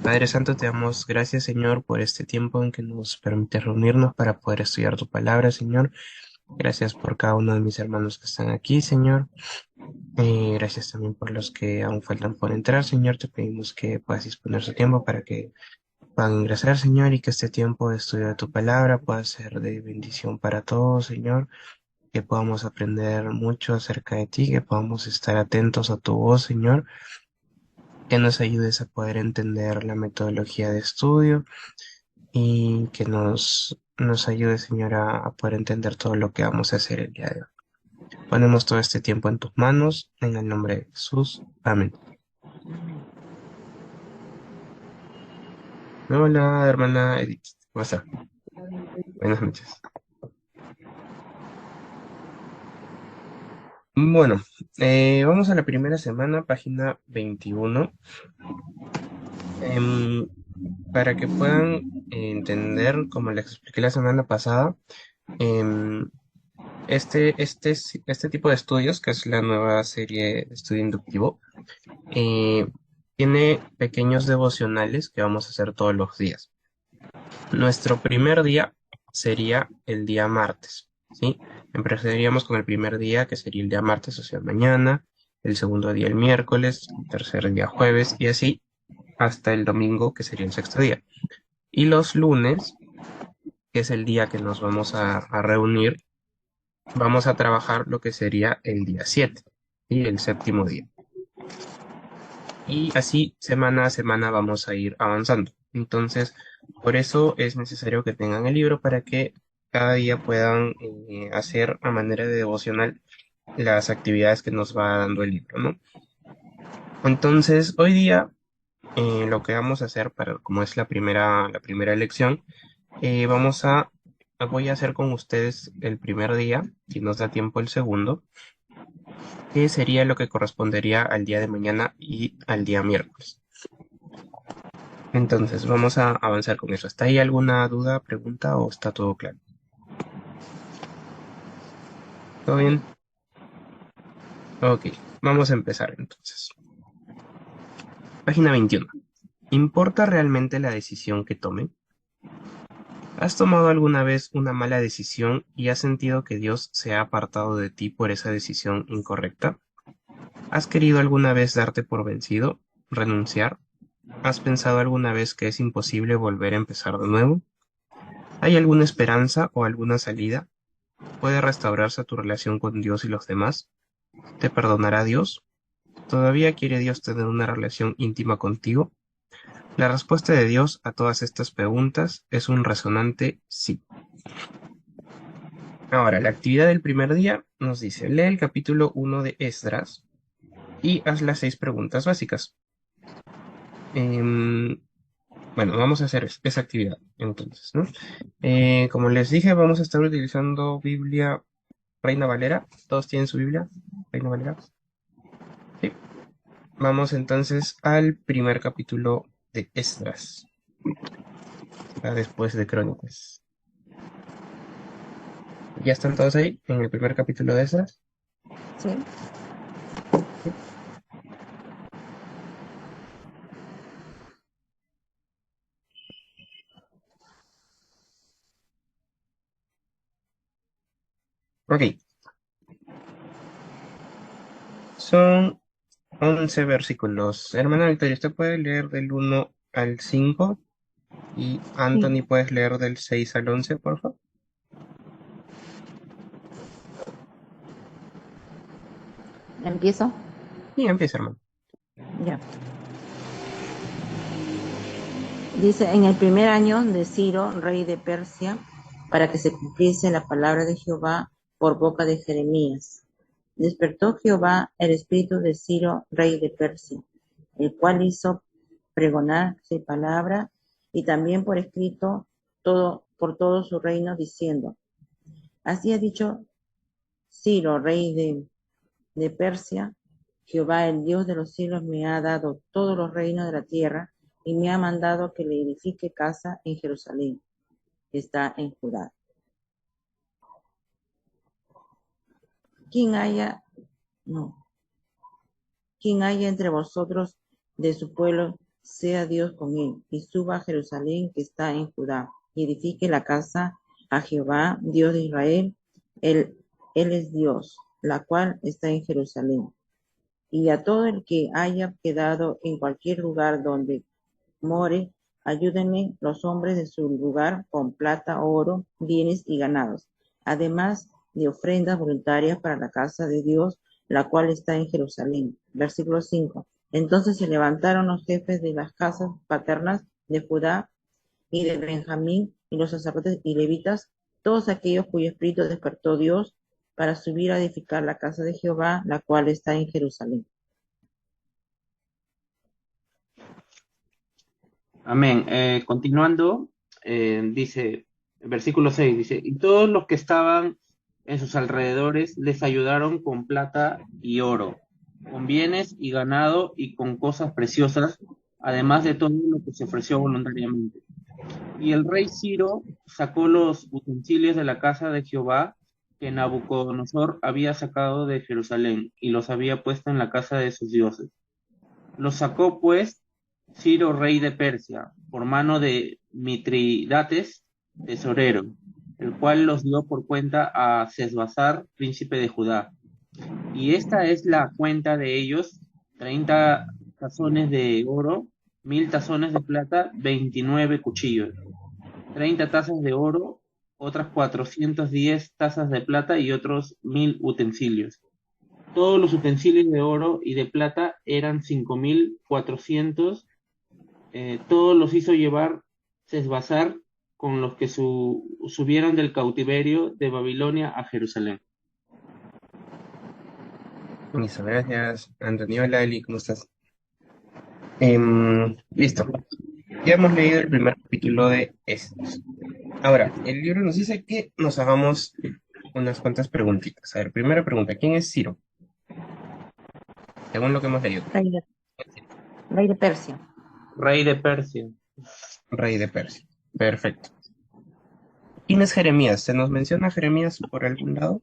Padre Santo, te damos gracias, Señor, por este tiempo en que nos permite reunirnos para poder estudiar tu palabra, Señor. Gracias por cada uno de mis hermanos que están aquí, Señor. Gracias también por los que aún faltan por entrar, Señor. Te pedimos que puedas disponer su tiempo para que puedan ingresar, Señor, y que este tiempo de estudio de tu palabra pueda ser de bendición para todos, Señor. Que podamos aprender mucho acerca de ti, que podamos estar atentos a tu voz, Señor. Que nos ayudes a poder entender la metodología de estudio y que nos ayude, Señora, a poder entender todo lo que vamos a hacer el día de hoy. Ponemos todo este tiempo en tus manos, en el nombre de Jesús. Amén. Hola, hermana Edith. ¿Cómo está? Buenas noches. Bueno, vamos a la primera semana, página 21. Em, para que puedan entender, como les expliqué la semana pasada, em, este tipo de estudios, que es la nueva serie de estudio inductivo, eh, tiene pequeños devocionales que vamos a hacer todos los días. Nuestro primer día sería el día martes, ¿sí? Empezaríamos con el primer día, que sería el día martes, o sea, mañana, el segundo día el miércoles, el tercer día jueves, y así hasta el domingo, que sería el sexto día. Y los lunes, que es el día que nos vamos a reunir, vamos a trabajar lo que sería el día 7 y el séptimo día. Y así semana a semana vamos a ir avanzando. Entonces, por eso es necesario que tengan el libro para que cada día puedan hacer a manera de devocional las actividades que nos va dando el libro, ¿no? Entonces, hoy día lo que vamos a hacer, para, como es la primera lección, vamos voy a hacer con ustedes el primer día, si nos da tiempo el segundo, que sería lo que correspondería al día de mañana y al día miércoles. Entonces, vamos a avanzar con eso. ¿Está ahí alguna duda, pregunta o está todo claro? ¿Todo bien? Ok, vamos a empezar entonces. Página 21. ¿Importa realmente la decisión que tome? ¿Has tomado alguna vez una mala decisión y has sentido que Dios se ha apartado de ti por esa decisión incorrecta? ¿Has querido alguna vez darte por vencido, renunciar? ¿Has pensado alguna vez que es imposible volver a empezar de nuevo? ¿Hay alguna esperanza o alguna salida? ¿Puede restaurarse tu relación con Dios y los demás? ¿Te perdonará Dios? ¿Todavía quiere Dios tener una relación íntima contigo? La respuesta de Dios a todas estas preguntas es un resonante sí. Ahora, la actividad del primer día nos dice, lee el capítulo 1 de Esdras y haz las 6 preguntas básicas. Em, bueno, vamos a hacer esa actividad entonces, ¿no? Como les dije, vamos a estar utilizando Biblia Reina Valera. ¿Todos tienen su Biblia? Reina Valera. Sí. Vamos entonces al primer capítulo de Esdras, después de Crónicas. ¿Ya están todos ahí en el primer capítulo de Esdras? Sí. Sí. Ok, son 11 versículos. Hermana Victoria, ¿usted puede leer del 1 al 5? Y Sí. Anthony, ¿puedes leer del 6 al 11, por favor? ¿Empiezo? Y empieza, hermano. Ya. Dice, en el primer año de Ciro, rey de Persia, para que se cumpliese la palabra de Jehová por boca de Jeremías. Despertó Jehová el espíritu de Ciro, rey de Persia, el cual hizo pregonar su palabra y también por escrito por todo su reino, diciendo, así ha dicho Ciro, rey de Persia, Jehová, el Dios de los cielos, me ha dado todos los reinos de la tierra y me ha mandado que le edifique casa en Jerusalén, que está en Judá. Quien no, quien haya entre vosotros de su pueblo sea Dios con él, y suba a Jerusalén que está en Judá, y edifique la casa a Jehová, Dios de Israel. Él es Dios, la cual está en Jerusalén. Y a todo el que haya quedado en cualquier lugar donde more, ayúdenme los hombres de su lugar con plata, oro, bienes y ganados, además de ofrendas voluntarias para la casa de Dios, la cual está en Jerusalén. Versículo 5. Entonces se levantaron los jefes de las casas paternas de Judá y de Benjamín, y los sacerdotes y levitas, todos aquellos cuyo espíritu despertó Dios, para subir a edificar la casa de Jehová, la cual está en Jerusalén. Amén. Continuando, dice, versículo 6 dice, y todos los que estaban en sus alrededores les ayudaron con plata y oro, con bienes y ganado y con cosas preciosas, además de todo lo que se ofreció voluntariamente. Y el rey Ciro sacó los utensilios de la casa de Jehová que Nabucodonosor había sacado de Jerusalén y los había puesto en la casa de sus dioses. Los sacó pues Ciro, rey de Persia, por mano de Mitridates, tesorero, el cual los dio por cuenta a Sesbazar, príncipe de Judá. Y esta es la cuenta de ellos: 30 tazones de oro, 1000 tazones de plata, 29 cuchillos, 30 tazas de oro, otras 410 tazas de plata y otros 1000 utensilios. Todos los utensilios de oro y de plata eran 5400. Todos los hizo llevar Sesbazar con los que subieron del cautiverio de Babilonia a Jerusalén. Listo, gracias, Antonio. Hola, Eli, ¿cómo estás? Listo. Ya hemos leído el primer capítulo de estos. Ahora, el libro nos dice que nos hagamos unas cuantas preguntitas. A ver, primera pregunta, ¿quién es Ciro? Según lo que hemos leído. Rey de Persia. Rey de Persia. Rey de Persia. Perfecto. ¿Quién es Jeremías? ¿Se nos menciona Jeremías por algún lado?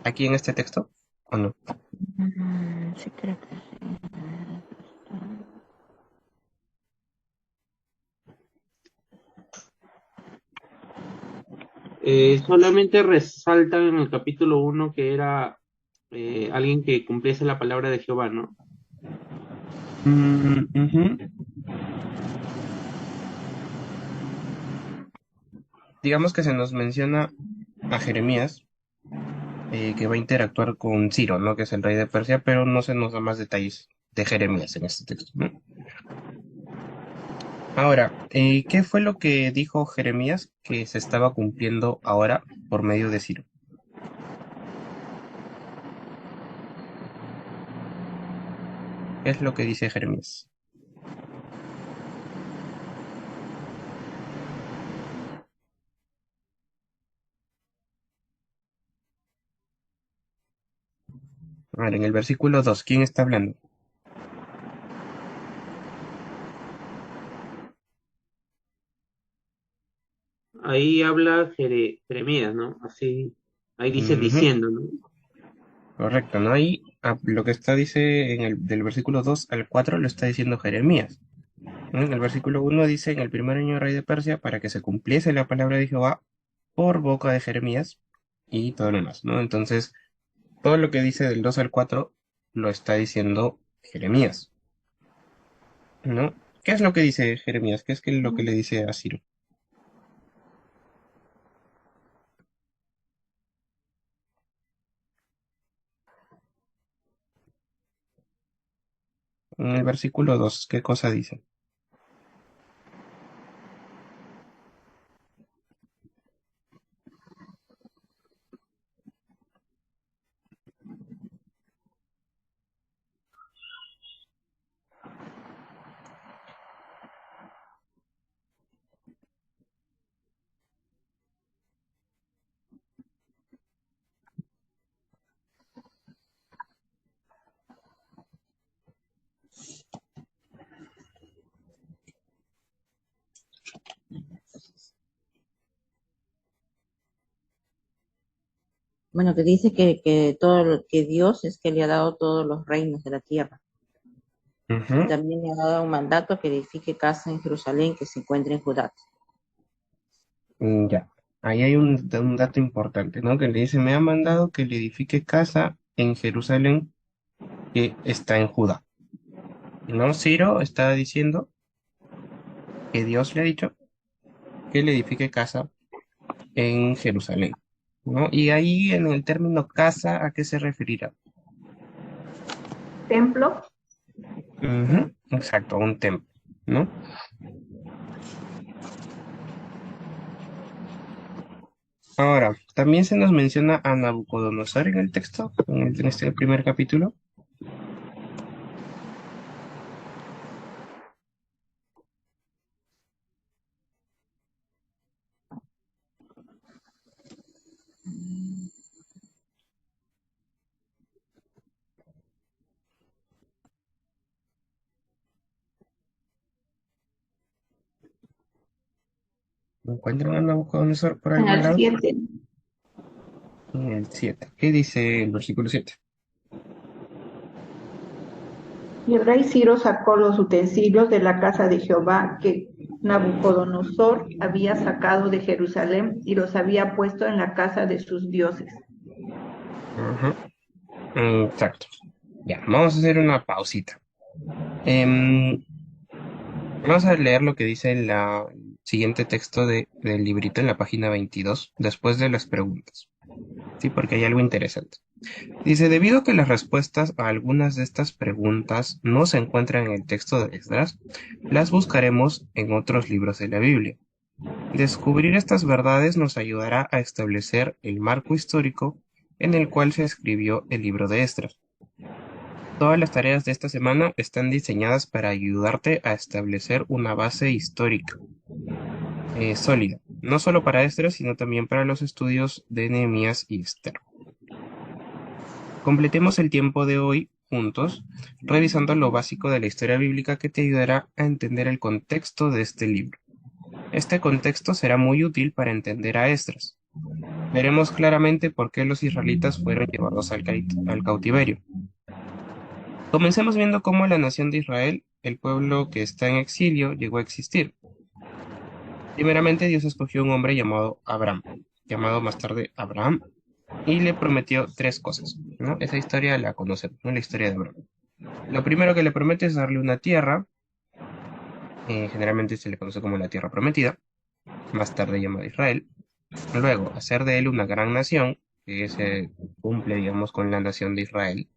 ¿Aquí en este texto? ¿O no? Sí, creo que sí. Solamente resaltan en el capítulo 1 que era alguien que cumpliese la palabra de Jehová, ¿no? Ujú. Digamos que se nos menciona a Jeremías, que va a interactuar con Ciro, ¿no? Que es el rey de Persia, pero no se nos da más detalles de Jeremías en este texto, ¿no? Ahora, ¿qué fue lo que dijo Jeremías que se estaba cumpliendo ahora por medio de Ciro? ¿Qué es lo que dice Jeremías? A ver, en el versículo 2, ¿quién está hablando? Ahí habla Jeremías, ¿no? Así, ahí dice Ujú, diciendo, ¿no? correcto, ¿no? Ahí lo que está dice del versículo 2 al 4 lo está diciendo Jeremías, ¿no? En el versículo 1 dice, en el primer año del rey de Persia, para que se cumpliese la palabra de Jehová por boca de Jeremías y todo lo demás, ¿no? Entonces, todo lo que dice del 2 al 4 lo está diciendo Jeremías, ¿no? ¿Qué es lo que dice Jeremías? ¿Qué es lo que le dice a Ciro? En el versículo 2, ¿qué cosa dice? Bueno, que dice que todo que Dios es que le ha dado todos los reinos de la tierra. Ujú. También le ha dado un mandato que edifique casa en Jerusalén que se encuentra en Judá. Ya. Ahí hay un dato importante, ¿no? Que le dice, me ha mandado que le edifique casa en Jerusalén que está en Judá. ¿No? Ciro está diciendo que Dios le ha dicho que le edifique casa en Jerusalén, ¿no? Y ahí en el término casa, ¿a qué se referirá? Templo. Ujú, exacto, un templo, ¿no? Ahora, también se nos menciona a Nabucodonosor en el texto, en este primer capítulo. ¿Encuentran a Nabucodonosor por En algún el lado? 7. En el 7. ¿Qué dice el versículo 7? Y el rey Ciro sacó los utensilios de la casa de Jehová que Nabucodonosor había sacado de Jerusalén y los había puesto en la casa de sus dioses. Ujú, exacto. Ya, vamos a hacer una pausita. Em, Vamos a leer lo que dice el siguiente texto del librito en la página 22, después de las preguntas. Sí, porque hay algo interesante. Dice, debido a que las respuestas a algunas de estas preguntas no se encuentran en el texto de Esdras, las buscaremos en otros libros de la Biblia. Descubrir estas verdades nos ayudará a establecer el marco histórico en el cual se escribió el libro de Esdras. Todas las tareas de esta semana están diseñadas para ayudarte a establecer una base histórica sólida, no solo para Esdras, sino también para los estudios de Nehemías y Esther. Completemos el tiempo de hoy juntos, revisando lo básico de la historia bíblica que te ayudará a entender el contexto de este libro. Este contexto será muy útil para entender a Esdras. Veremos claramente por qué los israelitas fueron llevados al cautiverio. Comencemos viendo cómo la nación de Israel, el pueblo que está en exilio, llegó a existir. Primeramente, Dios escogió un hombre llamado Abraham, llamado más tarde Abraham, y le prometió tres cosas, ¿no? Esa historia la conocemos, ¿no? La historia de Abraham. Lo primero que le promete es darle una tierra, generalmente se le conoce como la tierra prometida, más tarde llamada Israel. Luego, hacer de él una gran nación, que se cumple, digamos, con la nación de Israel.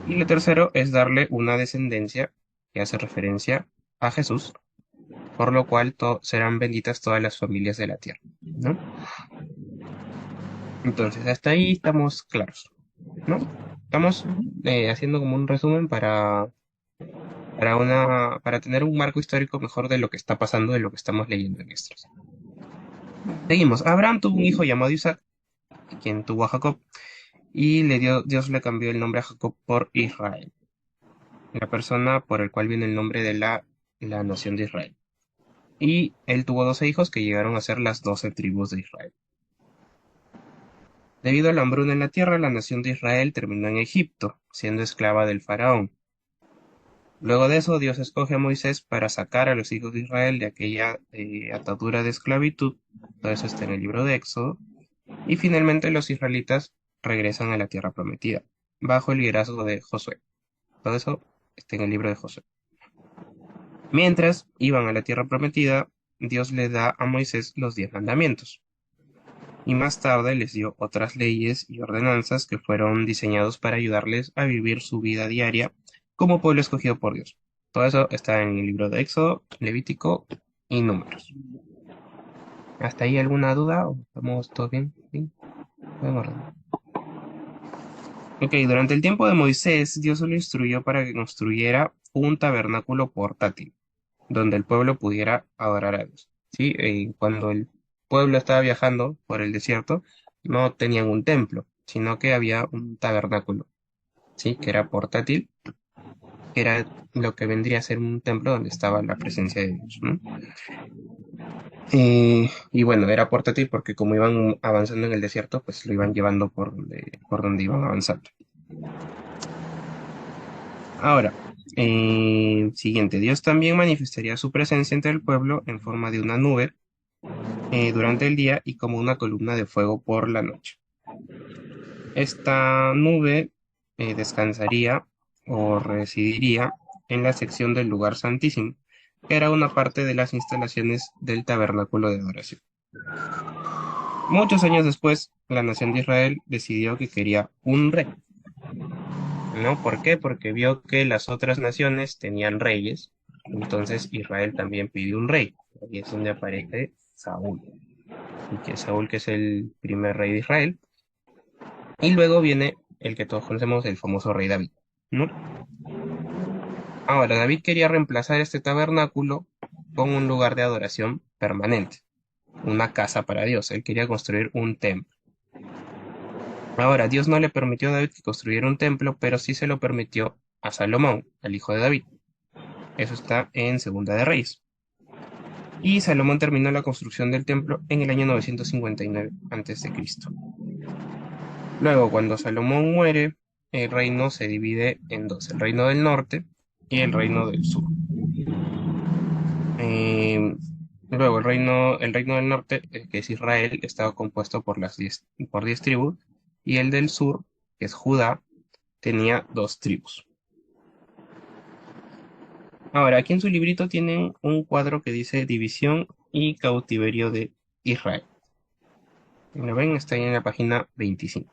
Y lo tercero es darle una descendencia que hace referencia a Jesús, por lo cual serán benditas todas las familias de la tierra, ¿no? Entonces, hasta ahí estamos claros, ¿no? Estamos haciendo como un resumen para tener un marco histórico mejor de lo que está pasando, de lo que estamos leyendo en estos. Seguimos. Abraham tuvo un hijo llamado Isaac, quien tuvo a Jacob, y Dios le cambió el nombre a Jacob por Israel, la persona por el cual viene el nombre de la nación de Israel. Y él tuvo 12 hijos que llegaron a ser las 12 tribus de Israel. Debido a la hambruna en la tierra, la nación de Israel terminó en Egipto, siendo esclava del faraón. Luego de eso, Dios escoge a Moisés para sacar a los hijos de Israel de aquella atadura de esclavitud. Todo eso está en el libro de Éxodo. Y finalmente los israelitas regresan a la tierra prometida, bajo el liderazgo de Josué. Todo eso está en el libro de Josué. Mientras iban a la tierra prometida, Dios le da a Moisés los 10 mandamientos. Y más tarde les dio otras leyes y ordenanzas que fueron diseñados para ayudarles a vivir su vida diaria como pueblo escogido por Dios. Todo eso está en el libro de Éxodo, Levítico y Números. ¿Hasta ahí alguna duda? ¿O estamos todos bien? ¿Sí? En orden. Ok, durante el tiempo de Moisés, Dios lo instruyó para que construyera un tabernáculo portátil, donde el pueblo pudiera adorar a Dios. ¿Sí? Cuando el pueblo estaba viajando por el desierto, no tenían un templo, sino que había un tabernáculo, ¿sí? Que era portátil, que era lo que vendría a ser un templo donde estaba la presencia de Dios, ¿no? Y bueno, era portátil porque como iban avanzando en el desierto, pues lo iban llevando por donde iban avanzando. Ahora, Siguiente, Dios también manifestaría su presencia entre el pueblo en forma de una nube durante el día y como una columna de fuego por la noche. Esta nube descansaría o residiría en la sección del lugar santísimo, que era una parte de las instalaciones del tabernáculo de adoración. Muchos años después, la nación de Israel decidió que quería un rey. ¿No? ¿Por qué? Porque vio que las otras naciones tenían reyes, entonces Israel también pidió un rey. Ahí es donde aparece Saúl. Y que Saúl, que es el primer rey de Israel. Y luego viene el que todos conocemos, el famoso rey David, ¿no? Ahora, David quería reemplazar este tabernáculo con un lugar de adoración permanente, una casa para Dios. Él quería construir un templo. Ahora, Dios no le permitió a David que construyera un templo, pero sí se lo permitió a Salomón, el hijo de David. Eso está en Segunda de Reyes. Y Salomón terminó la construcción del templo en el año 959 a.C. Luego, cuando Salomón muere, el reino se divide en dos, el reino del norte y el reino del sur. Eh, Luego, el reino del norte, que es Israel, estaba compuesto por 10 tribus, y el del sur, que es Judá, tenía 2 tribus. Ahora, aquí en su librito tienen un cuadro que dice División y Cautiverio de Israel. ¿Lo ven? Está ahí en la página 25.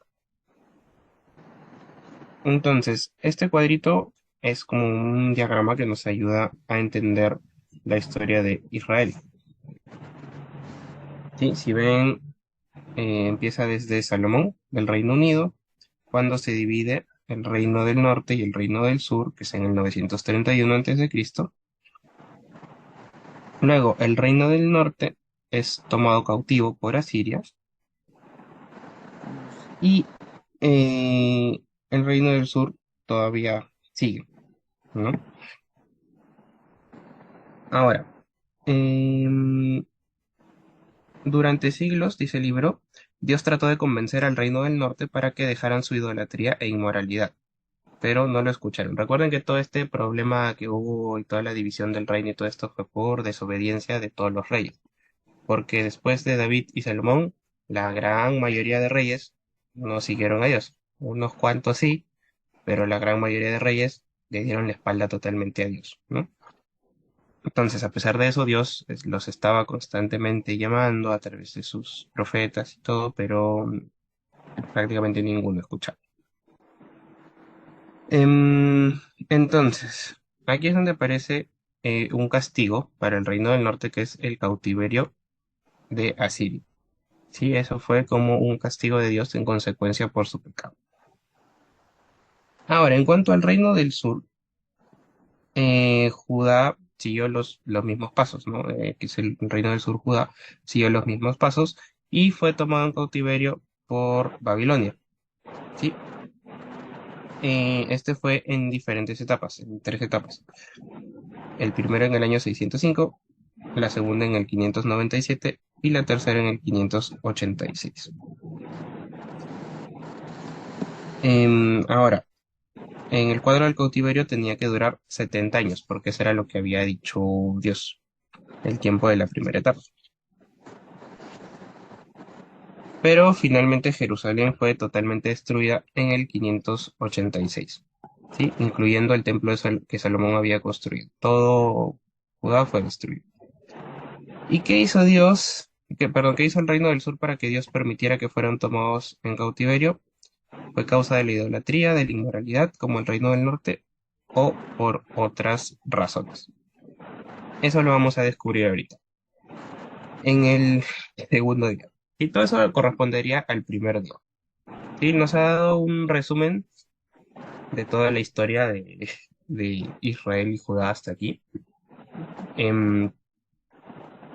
Entonces, este cuadrito es como un diagrama que nos ayuda a entender la historia de Israel. ¿Sí? Si ven, empieza desde Salomón, del Reino Unido, cuando se divide el reino del norte y el reino del sur, que es en el 931 a.C. Luego, el reino del norte es tomado cautivo por Asiria y el reino del sur todavía sigue, ¿no? Ahora, em, durante siglos, dice el libro, Dios trató de convencer al reino del norte para que dejaran su idolatría e inmoralidad, pero no lo escucharon. Recuerden que todo este problema que hubo y toda la división del reino y todo esto fue por desobediencia de todos los reyes, porque después de David y Salomón, la gran mayoría de reyes no siguieron a Dios. Unos cuantos sí, pero la gran mayoría de reyes le dieron la espalda totalmente a Dios, ¿no? Entonces, a pesar de eso, Dios los estaba constantemente llamando a través de sus profetas y todo, pero prácticamente ninguno escuchaba. Em, entonces, aquí es donde aparece un castigo para el reino del norte, que es el cautiverio de Asiria. Sí, eso fue como un castigo de Dios en consecuencia por su pecado. Ahora, en cuanto al reino del sur, Judá siguió los mismos pasos, ¿no? Que es el reino del sur, Judá siguió los mismos pasos y fue tomado en cautiverio por Babilonia, ¿sí? Este fue en diferentes etapas, en 3 etapas. El primero en el año 605, la segunda en el 597 y la tercera en el 586. Ahora, en el cuadro del cautiverio tenía que durar 70 años, porque eso era lo que había dicho Dios, el tiempo de la primera etapa. Pero finalmente Jerusalén fue totalmente destruida en el 586, ¿sí? Incluyendo el templo que Salomón había construido. Todo Judá fue destruido. ¿Y qué hizo Dios? ¿Qué hizo el reino del sur para que Dios permitiera que fueran tomados en cautiverio? ¿Fue causa de la idolatría, de la inmoralidad, como el reino del norte, o por otras razones? Eso lo vamos a descubrir ahorita, en el segundo día. Y todo eso correspondería al primer día. Sí, nos ha dado un resumen de toda la historia de Israel y Judá hasta aquí. Em,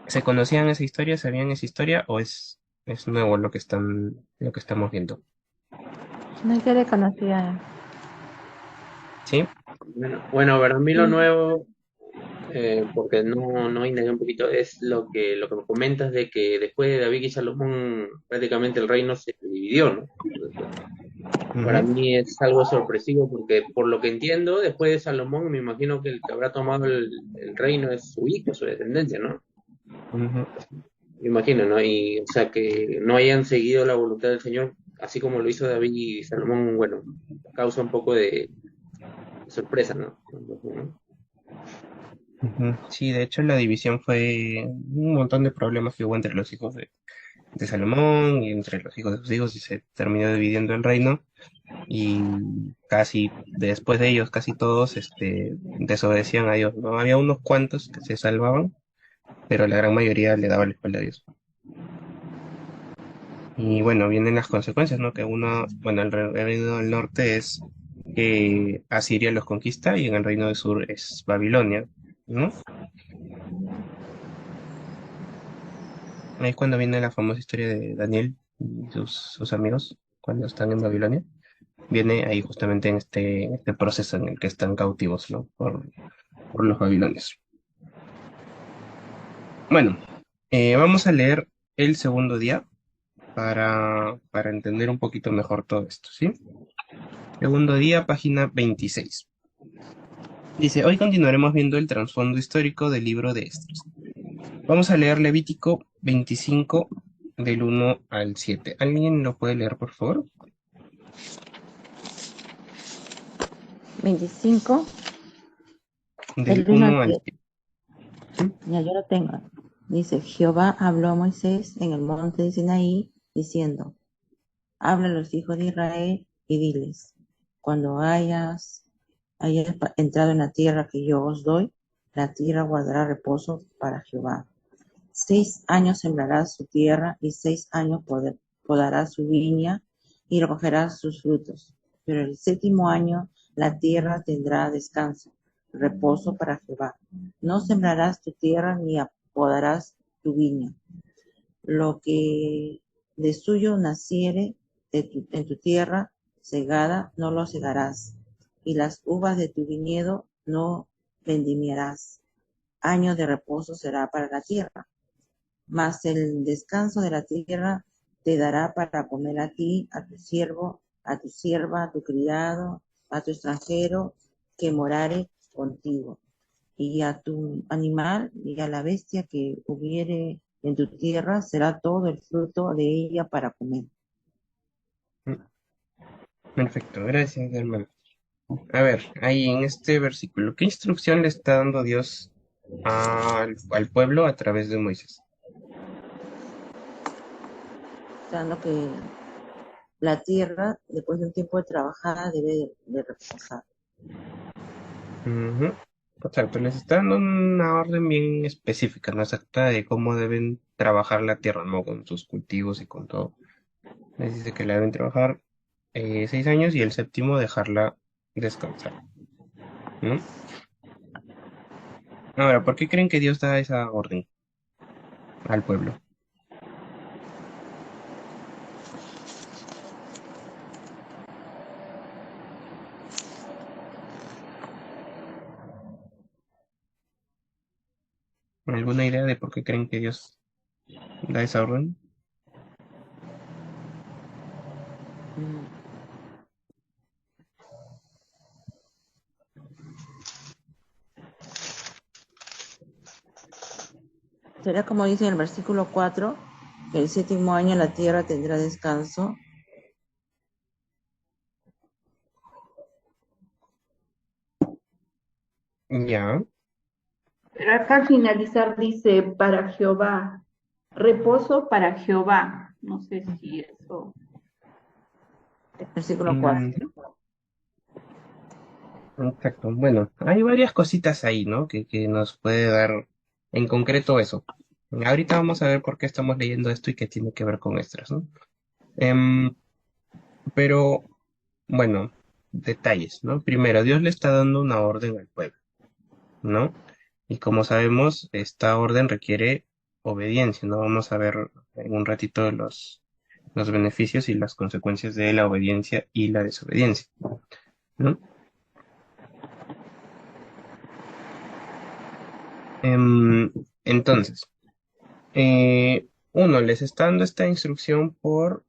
¿Se conocían esa historia? ¿Sabían esa historia? ¿O es nuevo lo que estamos viendo? No se le conocía. ¿Sí? Bueno, para mí lo nuevo, porque no indagué un poquito, es lo que me comentas de que después de David y Salomón prácticamente el reino se dividió, ¿no? Para Ujú, mí es algo sorpresivo porque por lo que entiendo, después de Salomón, me imagino que el que habrá tomado el reino es su hijo, su descendencia, ¿no? ujú. Me imagino, ¿no? Y, o sea, que no hayan seguido la voluntad del Señor, así como lo hizo David y Salomón, bueno, causa un poco de sorpresa, ¿no? ¿No? Ujú. Sí, de hecho la división fue un montón de problemas que hubo entre los hijos de Salomón y entre los hijos de sus hijos y se terminó dividiendo el reino y casi después de ellos, casi todos desobedecían a Dios, ¿no? Había unos cuantos que se salvaban, pero la gran mayoría le daba la espalda a Dios. Y bueno, vienen las consecuencias, ¿no? Que uno, bueno, el reino del norte es que Asiria los conquista y en el reino del sur es Babilonia, ¿no? Ahí es cuando viene la famosa historia de Daniel y sus amigos cuando están en Babilonia. Viene ahí justamente en este proceso en el que están cautivos, ¿no? Por los babilonios. Bueno, vamos a leer el segundo día para entender un poquito mejor todo esto, ¿sí? Segundo día, página 26. Dice, hoy continuaremos viendo el trasfondo histórico del libro de Esdras. Vamos a leer Levítico 25 del 1 al 7. ¿Alguien lo puede leer, por favor? 25, Del del 1 al 1 al 7. 7. ¿Sí? Ya yo lo tengo. Dice, Jehová habló a Moisés en el monte de Sinaí, diciendo, habla a los hijos de Israel y diles, cuando hayas entrado en la tierra que yo os doy, la tierra guardará reposo para Jehová. 6 años sembrarás su tierra y 6 años podarás su viña y recogerás sus frutos. Pero el 7.º año la tierra tendrá descanso, reposo para Jehová. No sembrarás tu tierra ni podarás tu viña. Lo que de suyo naciere en tu tierra segada, no lo segarás, y las uvas de tu viñedo no vendimiarás. Año de reposo será para la tierra, mas el descanso de la tierra te dará para comer a ti, a tu siervo, a tu sierva, a tu criado, a tu extranjero que morare contigo, y a tu animal y a la bestia que hubiere en tu tierra, será todo el fruto de ella para comer. Perfecto, gracias, hermano. A ver, ahí en este versículo, ¿qué instrucción le está dando Dios al pueblo a través de Moisés? Dando que la tierra, después de un tiempo de trabajada, debe de reposar. Ujú. Exacto, les está dando una orden bien específica, no exacta de cómo deben trabajar la tierra, ¿no? Con sus cultivos y con todo. Les dice que la deben trabajar 6 años y el séptimo dejarla descansar, ¿no? Ahora, ¿por qué creen que Dios da esa orden al pueblo? ¿Alguna idea de por qué creen que Dios da esa orden? Mm. Será como dice en el versículo 4, que el 7.º año la tierra tendrá descanso. Ya. Pero acá al finalizar dice para Jehová, reposo para Jehová. No sé si eso. Versículo 4. mm, Exacto. Bueno, hay varias cositas ahí, ¿no? Que nos puede dar en concreto eso. Ahorita vamos a ver por qué estamos leyendo esto y qué tiene que ver con extras, ¿no? Em, pero, bueno, detalles, ¿no? Primero, Dios le está dando una orden al pueblo, ¿no? Y como sabemos, esta orden requiere obediencia, ¿no? Vamos a ver en un ratito los beneficios y las consecuencias de la obediencia y la desobediencia, ¿no? Entonces, uno, les está dando esta instrucción por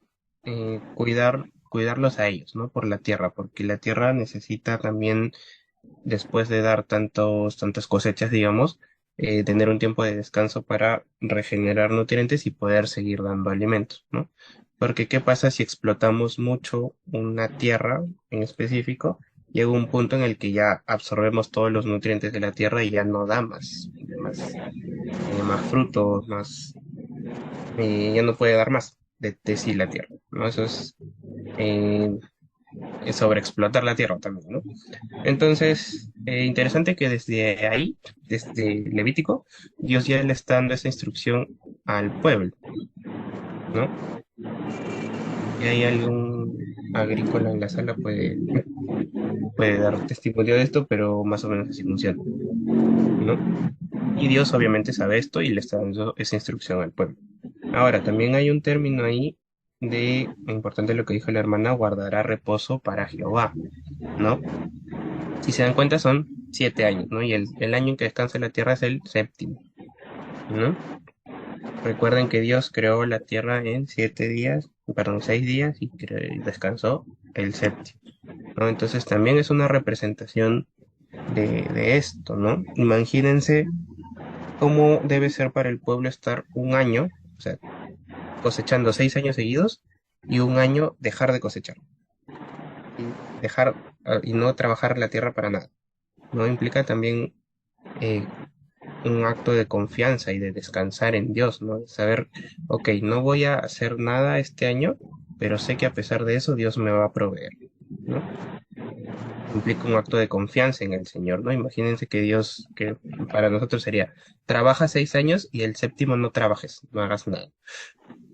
cuidar cuidarlos a ellos, ¿no? Por la tierra, porque la tierra necesita también, después de dar tantas cosechas, digamos, tener un tiempo de descanso para regenerar nutrientes y poder seguir dando alimentos, ¿no? Porque ¿qué pasa si explotamos mucho una tierra en específico? Llega un punto en el que ya absorbemos todos los nutrientes de la tierra y ya no da más frutos, ya no puede dar más de sí la tierra, ¿no? Eso eh, es sobreexplotar la tierra también, ¿no? Entonces, interesante que desde ahí, desde Levítico, Dios ya le está dando esa instrucción al pueblo, ¿no? Si hay algún agrícola en la sala, puede dar testimonio de esto, pero más o menos así funciona, ¿no? Y Dios obviamente sabe esto y le está dando esa instrucción al pueblo. Ahora, también hay un término ahí importante lo que dijo la hermana, guardará reposo para Jehová, ¿no? Si se dan cuenta son 7 años, ¿no? Y el año en que descansa la tierra es el séptimo, ¿no? Recuerden que Dios creó la tierra en 7 días, perdón, 6 días y descansó el séptimo, ¿no? Entonces también es una representación de esto, ¿no? Imagínense cómo debe ser para el pueblo estar un año, o sea, cosechando 6 años seguidos y un año dejar de cosechar y y no trabajar la tierra para nada, ¿no? Implica también eh, un acto de confianza y de descansar en Dios, ¿no? De saber, ok, no voy a hacer nada este año, pero sé que a pesar de eso Dios me va a proveer, ¿no? Implica un acto de confianza en el Señor, ¿no? Imagínense que Dios, que para nosotros sería, trabaja 6 años y el séptimo no trabajes, no hagas nada,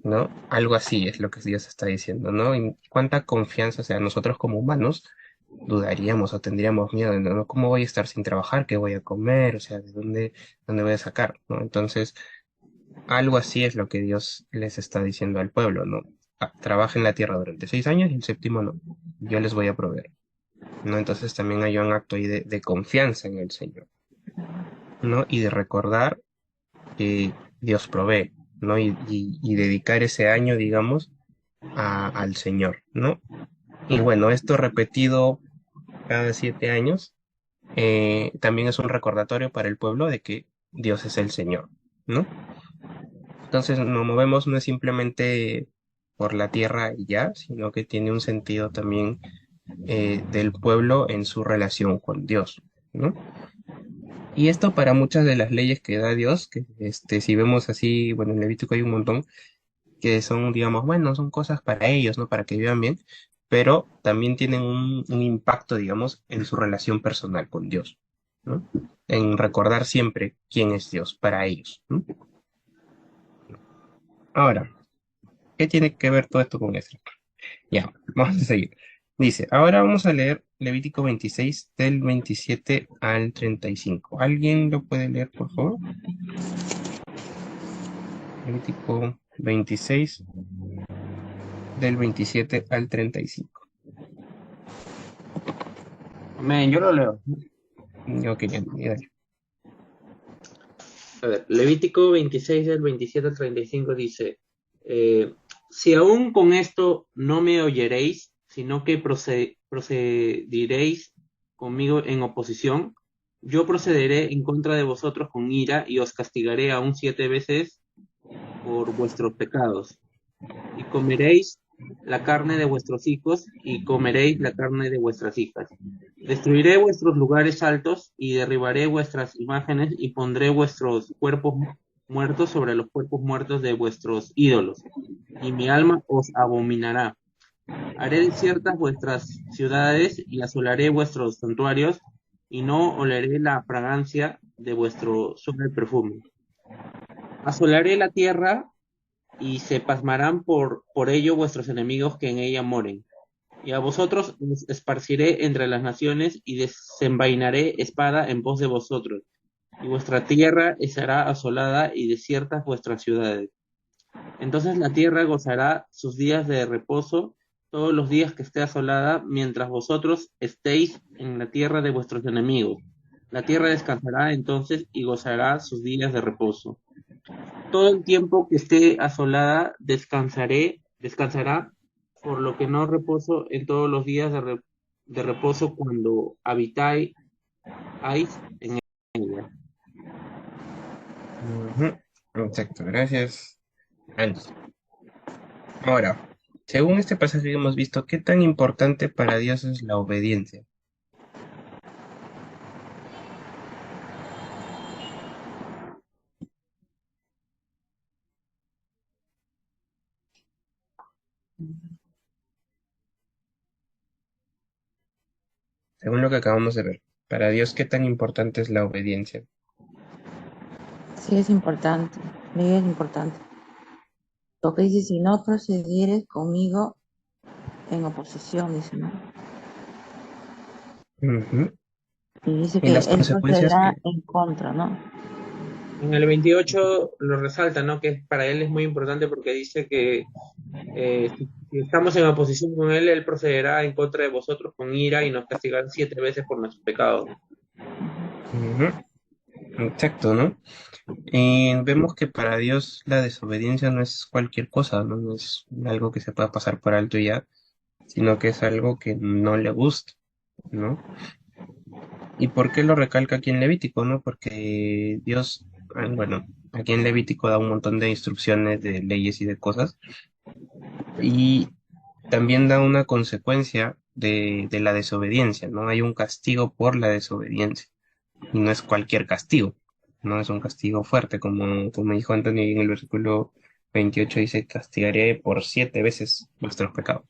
¿no? Algo así es lo que Dios está diciendo, ¿no? Y cuánta confianza, o sea, nosotros como humanos dudaríamos o tendríamos miedo de, ¿no? ¿Cómo voy a estar sin trabajar? ¿Qué voy a comer? O sea, ¿de dónde voy a sacar? ¿No? Entonces, algo así es lo que Dios les está diciendo al pueblo, ¿no? Trabajen la tierra durante 6 años y el séptimo no. Yo les voy a proveer, ¿no? Entonces también hay un acto ahí de confianza en el Señor, ¿no? Y de recordar que Dios provee, ¿no? Y dedicar ese año, digamos, al Señor, ¿no? Y bueno, esto repetido cada 7 años también es un recordatorio para el pueblo de que Dios es el Señor, ¿no? Entonces nos movemos no es simplemente por la tierra y ya, sino que tiene un sentido también del pueblo en su relación con Dios, ¿no? Y esto para muchas de las leyes que da Dios, que si vemos así, bueno, en Levítico hay un montón que son, digamos, bueno, son cosas para ellos, ¿no? Para que vivan bien, pero también tienen un impacto, digamos, en su relación personal con Dios, ¿no? En recordar siempre quién es Dios para ellos, ¿no? Ahora, ¿qué tiene que ver todo esto con esto? Ya, vamos a seguir. Dice, ahora vamos a leer Levítico 26 del 27 al 35. ¿Alguien lo puede leer, por favor? Levítico 26 del 27 al 35. Amén, yo lo leo. Ok, ya, dale. A ver, Levítico 26 del 27 al 35 dice, si aún con esto no me oyeréis, sino que procediréis conmigo en oposición, yo procederé en contra de vosotros con ira y os castigaré aún 7 veces por vuestros pecados. Y comeréis la carne de vuestros hijos y comeréis la carne de vuestras hijas. Destruiré vuestros lugares altos y derribaré vuestras imágenes y pondré vuestros cuerpos muertos sobre los cuerpos muertos de vuestros ídolos, y mi alma os abominará. Haré desiertas vuestras ciudades y asolaré vuestros santuarios, y no oleré la fragancia de vuestro suave perfume. Asolaré la tierra y se pasmarán por ello vuestros enemigos que en ella moren. Y a vosotros os esparciré entre las naciones y desenvainaré espada en pos de vosotros. Y vuestra tierra estará asolada y desiertas vuestras ciudades. Entonces la tierra gozará sus días de reposo todos los días que esté asolada, mientras vosotros estéis en la tierra de vuestros enemigos. La tierra descansará entonces y gozará sus días de reposo. Todo el tiempo que esté asolada descansará por lo que no reposo en todos los días de reposo cuando habitáis en ella. Ujú. Exacto, gracias, Angie. Ahora, según este pasaje que hemos visto, ¿qué tan importante para Dios es la obediencia? Según lo que acabamos de ver, para Dios, ¿qué tan importante es la obediencia? Sí, es importante. Ley es importante. Porque dice, si no procedieres conmigo en oposición, dice, ¿no? Ujú. Y dice Y que las él consecuencias procederá que... en contra, ¿no? En el 28 lo resalta, ¿no? Que para él es muy importante porque dice que si estamos en oposición con él, él procederá en contra de vosotros con ira y nos castigará 7 veces por nuestro pecado. Ujú. Exacto, ¿no? Y vemos que para Dios la desobediencia no es cualquier cosa, ¿no? No es algo que se pueda pasar por alto y ya, sino que es algo que no le gusta, ¿no? ¿Y por qué lo recalca aquí en Levítico, no? Porque Dios, bueno, aquí en Levítico da un montón de instrucciones, de leyes y de cosas, y también da una consecuencia de la desobediencia, ¿no? Hay un castigo por la desobediencia, y no es cualquier castigo, no es un castigo fuerte, como dijo Antonio en el versículo 28 dice, castigaré por 7 veces vuestros pecados,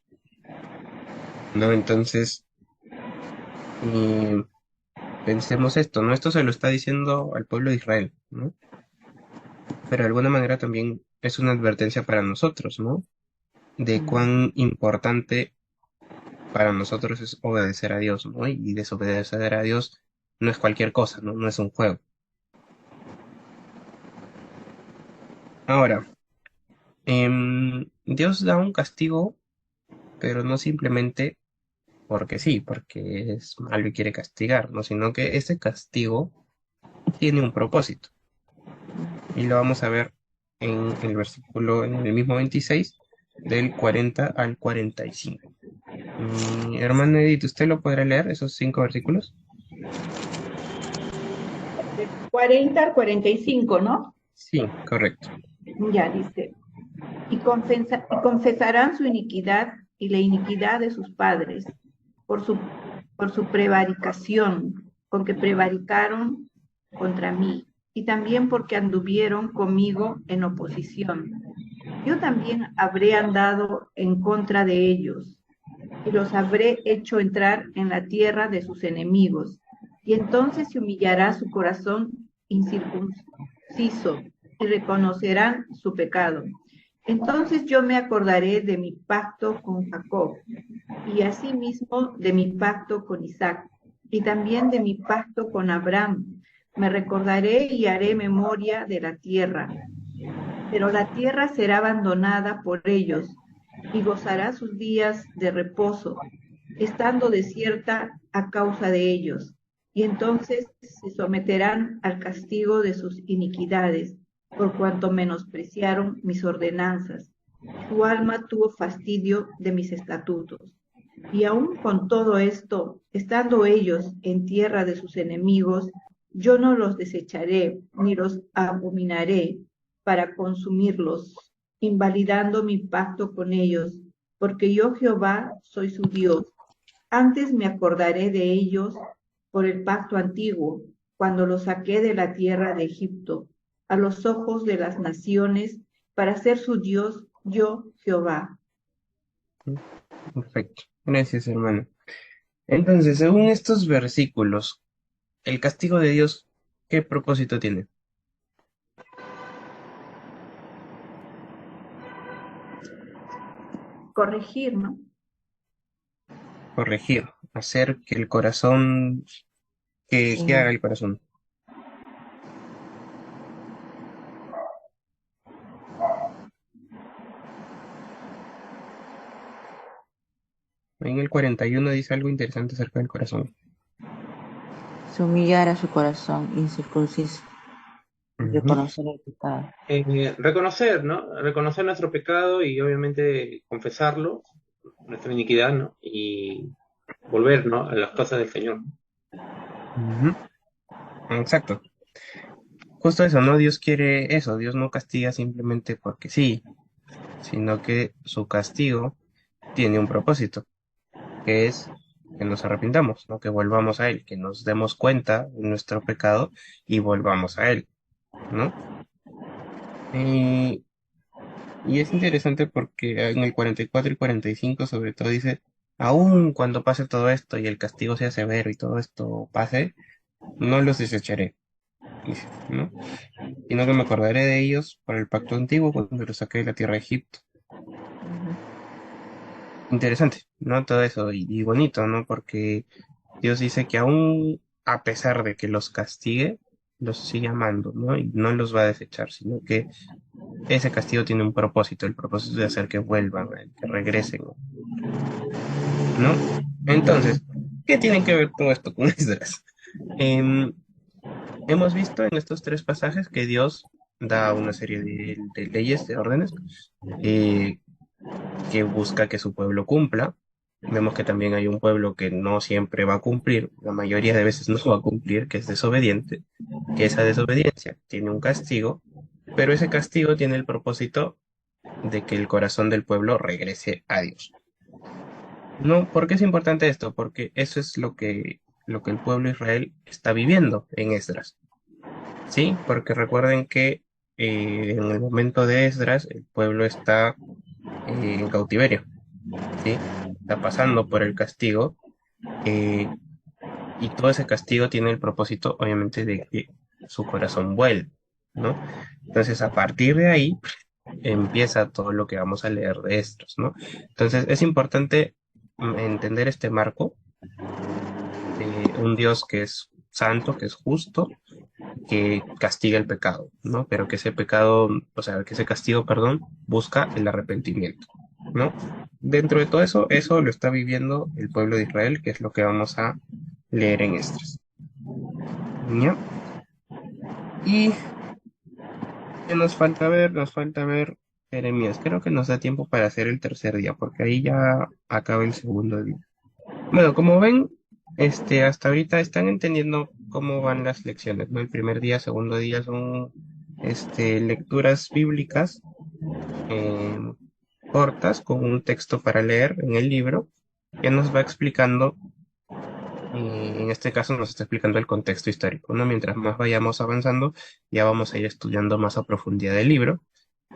¿no? Entonces, eh, pensemos esto, ¿no? Esto se lo está diciendo al pueblo de Israel, ¿no? Pero de alguna manera también es una advertencia para nosotros, ¿no? De Mm. cuán importante para nosotros es obedecer a Dios, ¿no? Y desobedecer a Dios no es cualquier cosa, ¿no? No es un juego. Ahora, Dios da un castigo, pero no simplemente porque sí, porque es malo y quiere castigar, ¿no? Sino que ese castigo tiene un propósito. Y lo vamos a ver en el versículo, en el mismo 26, del 40 al 45. Mi hermano Edith, ¿usted lo podrá leer, esos 5 versículos? Del 40 al 45, ¿no? Sí, correcto. Ya dice, y confesarán su iniquidad y la iniquidad de sus padres por su, por su prevaricación, con que prevaricaron contra mí, y también porque anduvieron conmigo en oposición. Yo también habré andado en contra de ellos, y los habré hecho entrar en la tierra de sus enemigos, y entonces se humillará su corazón incircunciso, y reconocerán su pecado. Entonces yo me acordaré de mi pacto con Jacob, y asimismo de mi pacto con Isaac, y también de mi pacto con Abraham. Me recordaré y haré memoria de la tierra, pero la tierra será abandonada por ellos y gozará sus días de reposo, estando desierta a causa de ellos. Y entonces se someterán al castigo de sus iniquidades, por cuanto menospreciaron mis ordenanzas. Su alma tuvo fastidio de mis estatutos. Y aun con todo esto, estando ellos en tierra de sus enemigos, yo no los desecharé ni los abominaré para consumirlos, invalidando mi pacto con ellos, porque yo Jehová soy su Dios. Antes me acordaré de ellos por el pacto antiguo, cuando los saqué de la tierra de Egipto, a los ojos de las naciones, para ser su Dios, yo Jehová. Perfecto. Gracias, hermano. Entonces, según estos versículos, el castigo de Dios, ¿qué propósito tiene? Corregir, ¿no? Corregir, hacer que el corazón, que haga el corazón. En el 41 dice algo interesante acerca del corazón. Se humillara su corazón incircunciso, Ujú. reconocer el pecado. Reconocer, ¿no? Reconocer nuestro pecado y obviamente confesarlo nuestra iniquidad, ¿no? Y volver, ¿no? A las cosas del Señor. Ujú. Exacto. Justo eso, ¿no? Dios quiere eso, Dios no castiga simplemente porque sí, sino que su castigo tiene un propósito, que es que nos arrepintamos, ¿no? Que volvamos a Él, que nos demos cuenta de nuestro pecado y volvamos a Él, ¿no? Y, y es interesante porque en el 44 y 45 sobre todo dice, aun cuando pase todo esto y el castigo sea severo y todo esto pase, no los desecharé, dice, ¿no? Sino que me acordaré de ellos por el pacto antiguo cuando los saqué de la tierra de Egipto. Interesante, ¿no? Todo eso y bonito, ¿no? Porque Dios dice que aún a pesar de que los castigue, los sigue amando, ¿no? Y no los va a desechar, sino que ese castigo tiene un propósito, el propósito de hacer que vuelvan, que regresen, ¿no? Entonces, ¿qué tiene que ver todo esto con Esdras? Em, Hemos visto en estos tres pasajes que Dios da una serie de leyes, de órdenes, eh, que busca que su pueblo cumpla. Vemos que también hay un pueblo que no siempre va a cumplir, la mayoría de veces no va a cumplir, que es desobediente, que esa desobediencia tiene un castigo, pero ese castigo tiene el propósito de que el corazón del pueblo regrese a Dios. No, ¿por qué es importante esto? Porque eso es lo que el pueblo de Israel está viviendo en Esdras. Sí, porque recuerden que en el momento de Esdras el pueblo está en cautiverio, ¿sí? Está pasando por el castigo, eh, y todo ese castigo tiene el propósito, obviamente, de que su corazón vuelva, ¿no? Entonces, a partir de ahí empieza todo lo que vamos a leer de estos, ¿no? Entonces, es importante entender este marco de un Dios que es santo, que es justo, que castiga el pecado, ¿no? Pero que ese pecado, o sea, que ese castigo, perdón, busca el arrepentimiento, ¿no? Dentro de todo eso, eso lo está viviendo el pueblo de Israel, que es lo que vamos a leer en Esdras. ¿Ya? Y ¿qué nos falta ver? Nos falta ver Jeremías. Creo que nos da tiempo para hacer el tercer día, porque ahí ya acaba el segundo día. Bueno, como ven, hasta ahorita están entendiendo cómo van las lecciones, ¿no? El primer día, segundo día son, lecturas bíblicas eh, cortas con un texto para leer en el libro que nos va explicando, en este caso nos está explicando el contexto histórico, ¿no? Mientras más vayamos avanzando, ya vamos a ir estudiando más a profundidad el libro,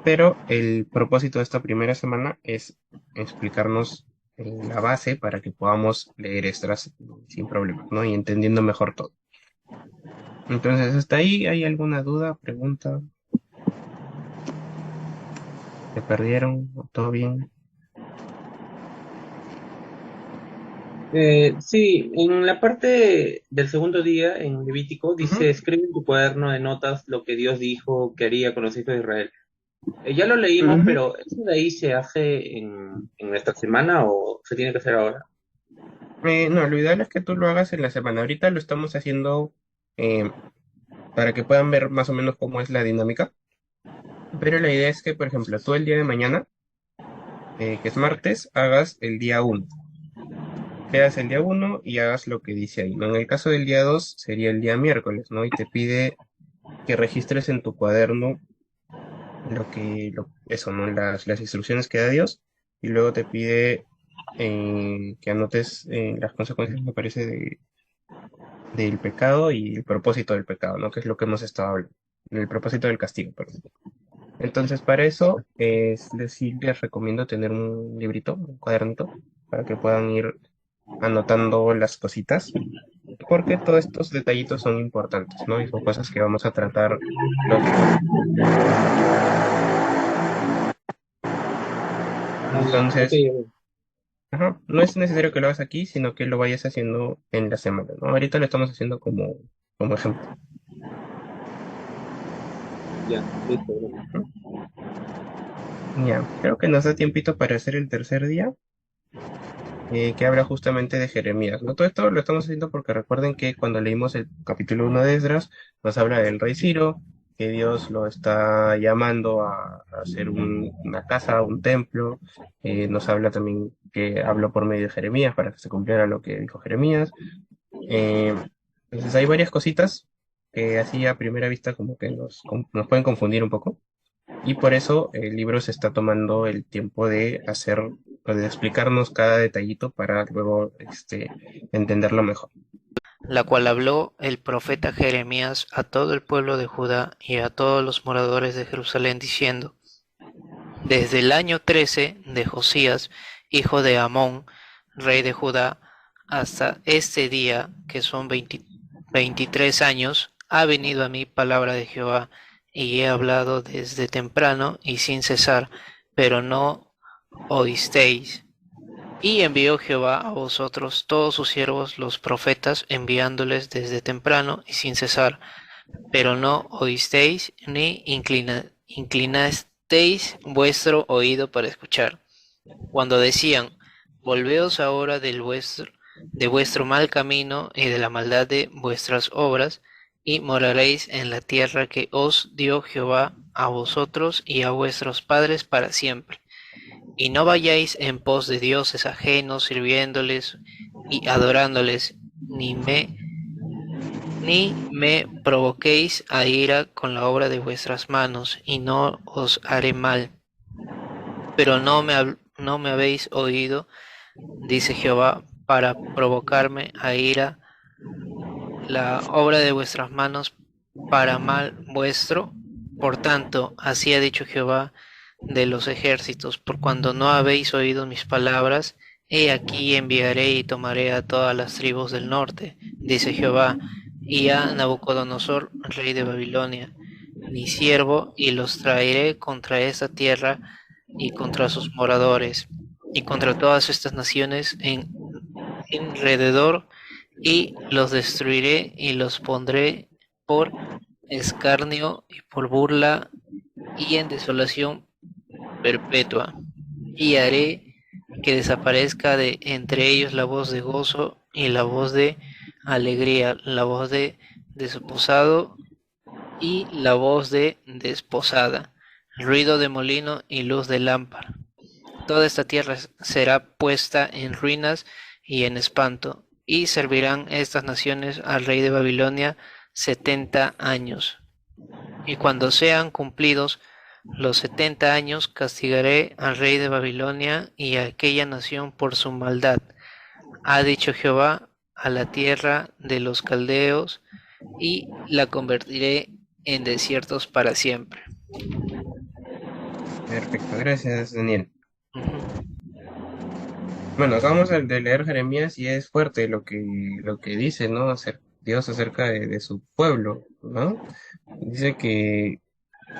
pero el propósito de esta primera semana es explicarnos la base para que podamos leer extras sin problemas, ¿no? Y entendiendo mejor todo. Entonces, hasta ahí, ¿hay alguna duda, pregunta? ¿Se perdieron? ¿Todo bien? Sí, en la parte del segundo día, en Levítico, dice, Ujú. escribe en tu cuaderno de notas lo que Dios dijo que haría con los hijos de Israel. Ya lo leímos, Ujú. pero ¿eso de ahí se hace en nuestra semana o se tiene que hacer ahora? No, lo ideal es que tú lo hagas en la semana. Ahorita lo estamos haciendo eh, para que puedan ver más o menos cómo es la dinámica. Pero la idea es que, por ejemplo, tú el día de mañana, que es martes, hagas el día uno. Veas el día uno y hagas lo que dice ahí, ¿no? En el caso del día 2 sería el día miércoles, ¿no? Y te pide que registres en tu cuaderno eso, ¿no? Las instrucciones que da Dios. Y luego te pide que anotes las consecuencias, me parece, del pecado y el propósito del pecado, ¿no? Que es lo que hemos estado hablando. El propósito del castigo, perdón. Entonces, para eso, sí les recomiendo tener un librito, un cuadernito, para que puedan ir anotando las cositas, porque todos estos detallitos son importantes, ¿no? Y son cosas que vamos a tratar los días. Ok, Entonces, ajá, no es necesario que lo hagas aquí, sino que lo vayas haciendo en la semana, ¿no? Ahorita lo estamos haciendo como ejemplo. ya, listo. ¿No? Ya, creo que nos da tiempito para hacer el tercer día, que habla justamente de Jeremías, ¿no? Todo esto lo estamos haciendo porque recuerden que cuando leímos el capítulo 1 de Esdras, nos habla del rey Ciro, que Dios lo está llamando a hacer una casa, un templo. Nos habla también que habló por medio de Jeremías para que se cumpliera lo que dijo Jeremías. Eh, entonces hay varias cositas que así a primera vista como que nos pueden confundir un poco. Y por eso el libro se está tomando el tiempo de de explicarnos cada detallito para luego entenderlo mejor. La cual habló el profeta Jeremías a todo el pueblo de Judá y a todos los moradores de Jerusalén, diciendo: Desde el año 13 de Josías, hijo de Amón, rey de Judá, hasta este día, que son 23 años, ha venido a mí palabra de Jehová, y he hablado desde temprano y sin cesar, pero no oísteis. Y envió Jehová a vosotros todos sus siervos los profetas, enviándoles desde temprano y sin cesar, pero no oísteis ni inclinasteis vuestro oído para escuchar. Cuando decían: Volveos ahora de vuestro mal camino y de la maldad de vuestras obras, y moraréis en la tierra que os dio Jehová a vosotros y a vuestros padres para siempre. Y no vayáis en pos de dioses ajenos, sirviéndoles y adorándoles, ni me provoquéis a ira con la obra de vuestras manos, y no os haré mal. Pero no me habéis oído, dice Jehová, para provocarme a ira la obra de vuestras manos para mal vuestro. Por tanto, así ha dicho Jehová de los ejércitos: por cuando no habéis oído mis palabras, he aquí enviaré y tomaré a todas las tribus del norte, dice Jehová, y a Nabucodonosor, rey de Babilonia, mi siervo, y los traeré contra esta tierra y contra sus moradores, y contra todas estas naciones en alrededor, y los destruiré y los pondré por escarnio y por burla y en desolación perpetua, y haré que desaparezca de entre ellos la voz de gozo y la voz de alegría, la voz de desposado y la voz de desposada, ruido de molino y luz de lámpara. Toda esta tierra será puesta en ruinas y en espanto, y servirán estas naciones al rey de Babilonia 70 años. Y cuando sean cumplidos los 70 años, castigaré al rey de Babilonia y a aquella nación por su maldad, ha dicho Jehová, a la tierra de los caldeos, y la convertiré en desiertos para siempre. Perfecto, gracias, Daniel. Ujú. Bueno, acabamos de leer Jeremías y es fuerte lo que dice, ¿no? Dios acerca de su pueblo, ¿no? Dice que,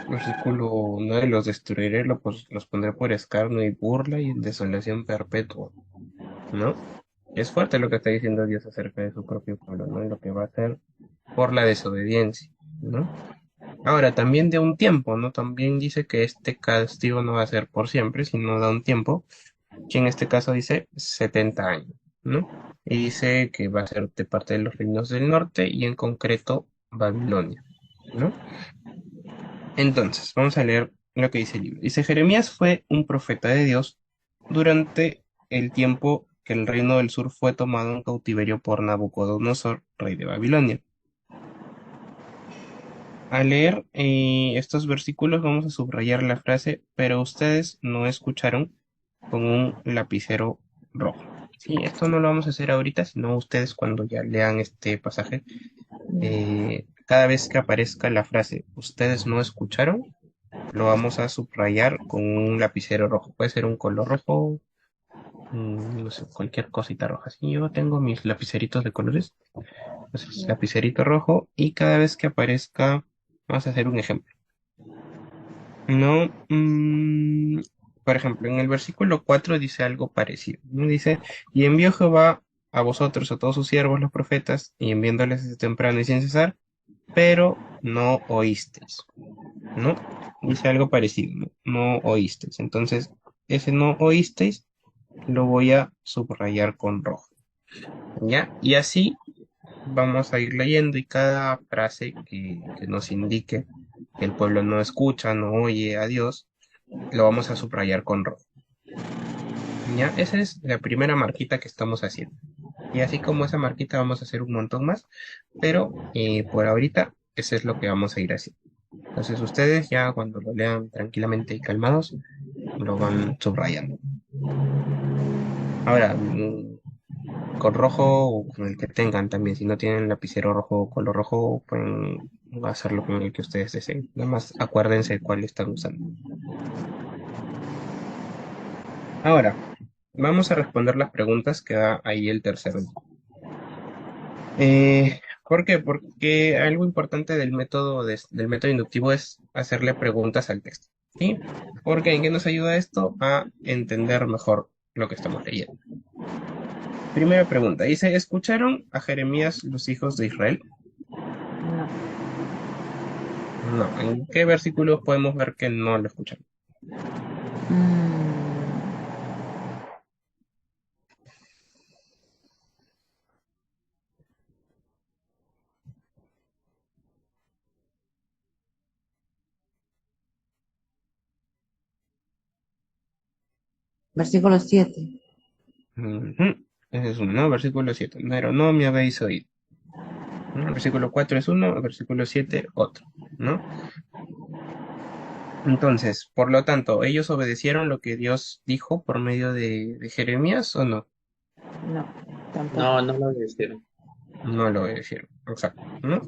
versículo 9, los destruiré, los pondré por escarnio y burla y en desolación perpetua, ¿no? Es fuerte lo que está diciendo Dios acerca de su propio pueblo, ¿no? Y lo que va a hacer por la desobediencia, ¿no? Ahora, también de un tiempo, ¿no? También dice que este castigo no va a ser por siempre, sino da un tiempo, que en este caso dice 70 años, ¿no? Y dice que va a ser de parte de los reinos del norte y en concreto Babilonia, ¿no? Entonces, vamos a leer lo que dice el libro. Dice: Jeremías fue un profeta de Dios durante el tiempo que el reino del sur fue tomado en cautiverio por Nabucodonosor, rey de Babilonia. Al leer estos versículos vamos a subrayar la frase: pero ustedes no escucharon, con un lapicero rojo. Sí, esto no lo vamos a hacer ahorita, sino ustedes cuando ya lean este pasaje, cada vez que aparezca la frase ustedes no escucharon, lo vamos a subrayar con un lapicero rojo. Puede ser un color rojo, no sé, cualquier cosita roja. Sí, yo tengo mis lapiceritos de colores. Entonces, lapicerito rojo, y cada vez que aparezca, vamos a hacer un ejemplo. No, por ejemplo, en el versículo 4 dice algo parecido, ¿no? Dice: y envió Jehová a vosotros, a todos sus siervos, los profetas, y enviándoles desde temprano y sin cesar, pero no oísteis, ¿no? Dice algo parecido, ¿no? No oísteis. Entonces, ese no oísteis lo voy a subrayar con rojo, ¿ya? Y así vamos a ir leyendo y cada frase que nos indique que el pueblo no escucha, no oye a Dios, lo vamos a subrayar con rojo. ¿Ya? Esa es la primera marquita que estamos haciendo. Y así como esa marquita vamos a hacer un montón más, pero por ahorita eso es lo que vamos a ir haciendo. Entonces ustedes ya cuando lo lean tranquilamente y calmados, lo van subrayando. Ahora, con rojo o con el que tengan también. Si no tienen lapicero rojo o color rojo, pueden hacerlo con el que ustedes deseen. Nada más acuérdense cuál están usando. Ahora, vamos a responder las preguntas que da ahí el tercero. ¿Por qué? Porque algo importante del del método inductivo es hacerle preguntas al texto. ¿Sí? Porque ¿en qué nos ayuda esto? A entender mejor lo que estamos leyendo. Primera pregunta, dice, ¿escucharon a Jeremías los hijos de Israel? No. No, ¿en qué versículos podemos ver que no lo escucharon? Versículo 7. Ujú, ese es uno, ¿no? Versículo 7. Pero no me habéis oído. ¿No? El versículo 4 es uno, el versículo 7 otro, ¿no? Entonces, por lo tanto, ¿ellos obedecieron lo que Dios dijo por medio de Jeremías o no? No, tampoco. No, no lo hicieron. No lo obedecieron, exacto, ¿no?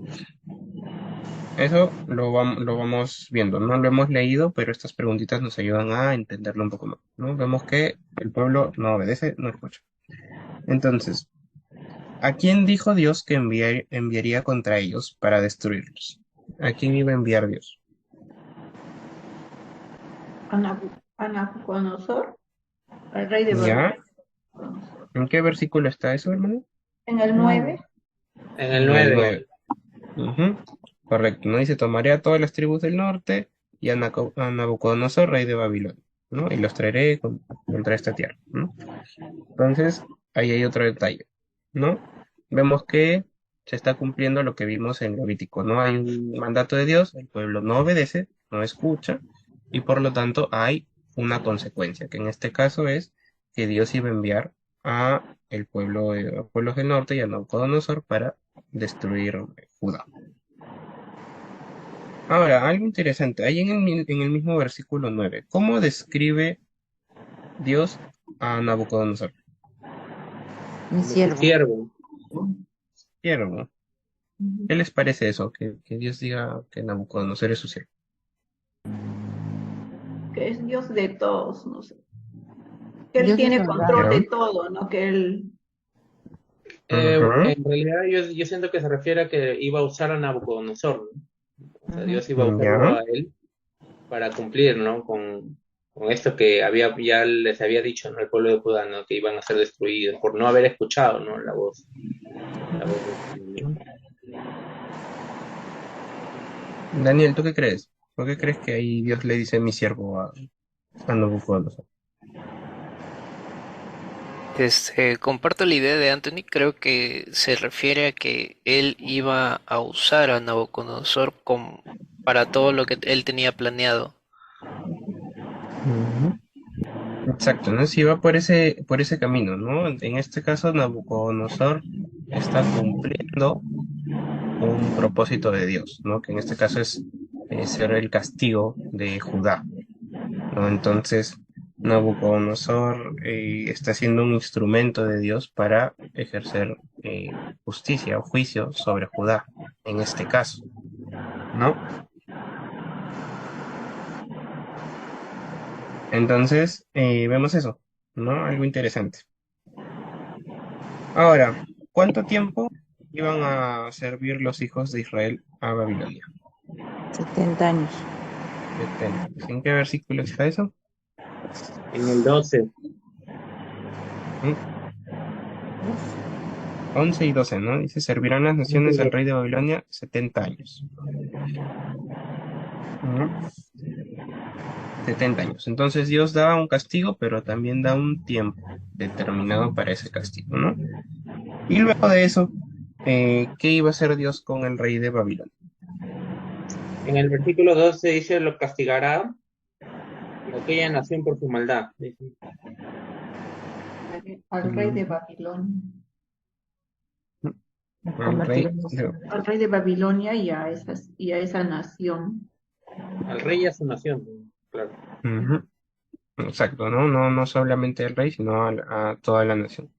Eso lo vamos viendo, no lo hemos leído, pero estas preguntitas nos ayudan a entenderlo un poco más, ¿no? Vemos que el pueblo no obedece, no escucha. Entonces, ¿a quién dijo Dios que enviaría contra ellos para destruirlos? ¿A quién iba a enviar Dios? A Nabucodonosor, al rey de Babilonia. ¿Ya? ¿En qué versículo está eso, hermano? En el 9. En el En el 9. 9. Ujú, correcto, ¿no? Dice, tomaré a todas las tribus del norte y a Nabucodonosor, rey de Babilonia, ¿no? Y los traeré contra esta tierra, ¿no? Entonces, ahí hay otro detalle, ¿no? Vemos que se está cumpliendo lo que vimos en Levítico, ¿no? Hay un mandato de Dios, el pueblo no obedece, no escucha, y por lo tanto hay una consecuencia, que en este caso es que Dios iba a enviar a el pueblo, a pueblos del norte y a Nabucodonosor para destruir Judá. Ahora, algo interesante, ahí en el mismo versículo 9, ¿cómo describe Dios a Nabucodonosor? Mi Como su siervo. siervo. Siervo. ¿Qué les parece eso? Que Dios diga que Nabucodonosor es su siervo. Que es Dios de todos, no sé. Que Él Dios es tiene control soberano. de todo, ¿no? Que Él, Ujú, En realidad yo siento que se refiere a que iba a usar a Nabucodonosor, ¿no? O sea, Dios iba a usarlo ya, a él para cumplir, ¿no? Con esto que ya les había dicho, ¿no? El pueblo de Judá, ¿no? Que iban a ser destruidos por no haber escuchado, ¿no? La voz del Señor. Daniel, ¿tú qué crees? ¿Por qué crees que ahí Dios le dice mi siervo a Nabucodonosor? Comparto la idea de Anthony, creo que se refiere a que él iba a usar a Nabucodonosor para todo lo que él tenía planeado. Ujú, exacto, ¿no? Si va por ese camino, ¿no? En este caso, Nabucodonosor está cumpliendo un propósito de Dios, ¿no? Que en este caso es ser el castigo de Judá, ¿no? Entonces, Nabucodonosor está siendo un instrumento de Dios para ejercer justicia o juicio sobre Judá, en este caso, ¿no? Entonces, vemos eso, ¿no? Algo interesante. Ahora, ¿cuánto tiempo iban a servir los hijos de Israel a Babilonia? 70 años. 70. ¿En qué versículo está eso? En el 12. ¿Mm? 11 y 12, ¿no? Dice, servirán las naciones al rey de Babilonia 70 años. Ujú. 70 años. Entonces Dios da un castigo, pero también da un tiempo determinado para ese castigo, ¿no? Y luego de eso, ¿qué iba a hacer Dios con el rey de Babilonia? En el versículo 12 dice, lo castigará aquella nación por su maldad. Dice. Al rey de Babilonia. El rey de- Al rey de Babilonia y a esa nación. Al rey y a su nación. Claro. Ujú. Exacto, ¿no? No solamente al rey, sino a toda la nación,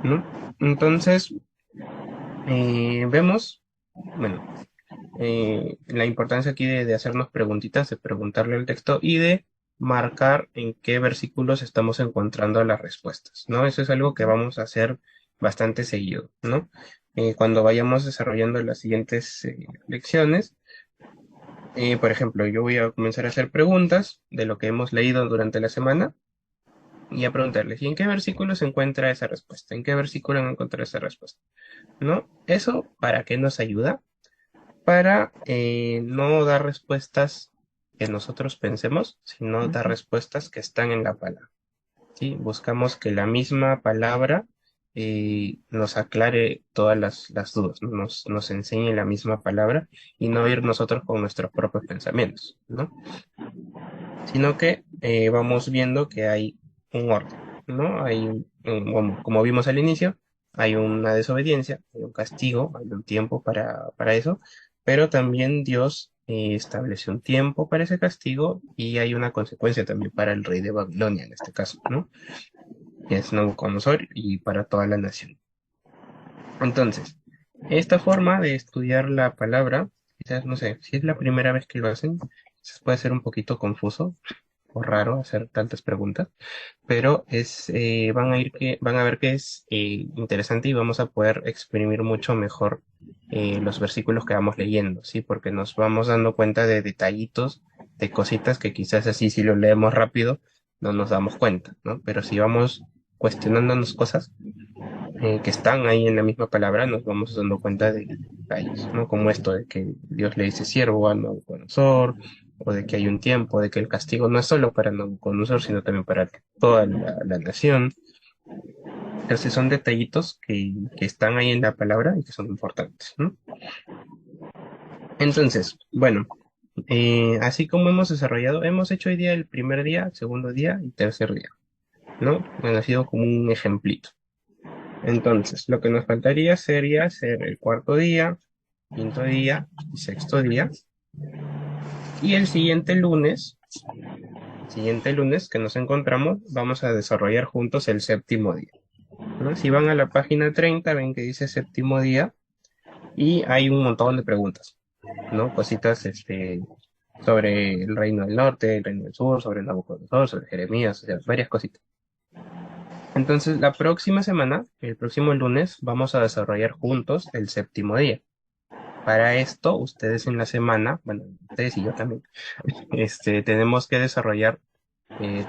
¿no? Entonces, vemos, bueno, la importancia aquí de hacernos preguntitas, de preguntarle el texto y de marcar en qué versículos estamos encontrando las respuestas, ¿no? Eso es algo que vamos a hacer bastante seguido, ¿no? Cuando vayamos desarrollando las siguientes lecciones, por ejemplo, yo voy a comenzar a hacer preguntas de lo que hemos leído durante la semana y a preguntarles, ¿y en qué versículo se encuentra esa respuesta? ¿En qué versículo encuentra esa respuesta? ¿No? ¿Eso para qué nos ayuda? Para no dar respuestas que nosotros pensemos, sino dar respuestas que están en la palabra. ¿Sí? Buscamos que la misma palabra nos aclare todas las dudas, ¿no? Nos enseñe la misma palabra y no ir nosotros con nuestros propios pensamientos, ¿no? Sino que vamos viendo que hay un orden, ¿no? Como vimos al inicio, hay una desobediencia, hay un castigo, hay un tiempo para eso, pero también Dios estableció un tiempo para ese castigo y hay una consecuencia también para el rey de Babilonia en este caso, ¿no? Que es Nabucodonosor y para toda la nación. Entonces, esta forma de estudiar la palabra, quizás, no sé, si es la primera vez que lo hacen, quizás puede ser un poquito confuso o raro hacer tantas preguntas, pero van a ver que es interesante y vamos a poder exprimir mucho mejor los versículos que vamos leyendo, ¿sí? Porque nos vamos dando cuenta de detallitos, de cositas que quizás así si lo leemos rápido no nos damos cuenta, ¿no? Pero si vamos cuestionándonos cosas que están ahí en la misma palabra, nos vamos dando cuenta de detalles, ¿no? Como esto de que Dios le dice siervo a Nabucodonosor, o de que hay un tiempo, de que el castigo no es solo para Nabucodonosor, sino también para toda la nación. Entonces son detallitos que están ahí en la palabra y que son importantes, ¿no? Entonces, bueno, así como hemos desarrollado, hemos hecho hoy día el primer día, segundo día y tercer día, ¿no? Bueno, ha sido como un ejemplito. Entonces, lo que nos faltaría sería hacer el cuarto día, quinto día y sexto día. Y el siguiente lunes que nos encontramos, vamos a desarrollar juntos el séptimo día, ¿no? Si van a la página 30, ven que dice séptimo día y hay un montón de preguntas, ¿no? Cositas sobre el reino del norte, el reino del sur, sobre Nabucodonosor, sobre Jeremías, o sea, varias cositas. Entonces, la próxima semana, el próximo lunes, vamos a desarrollar juntos el séptimo día. Para esto, ustedes en la semana, bueno, ustedes y yo también, tenemos que desarrollar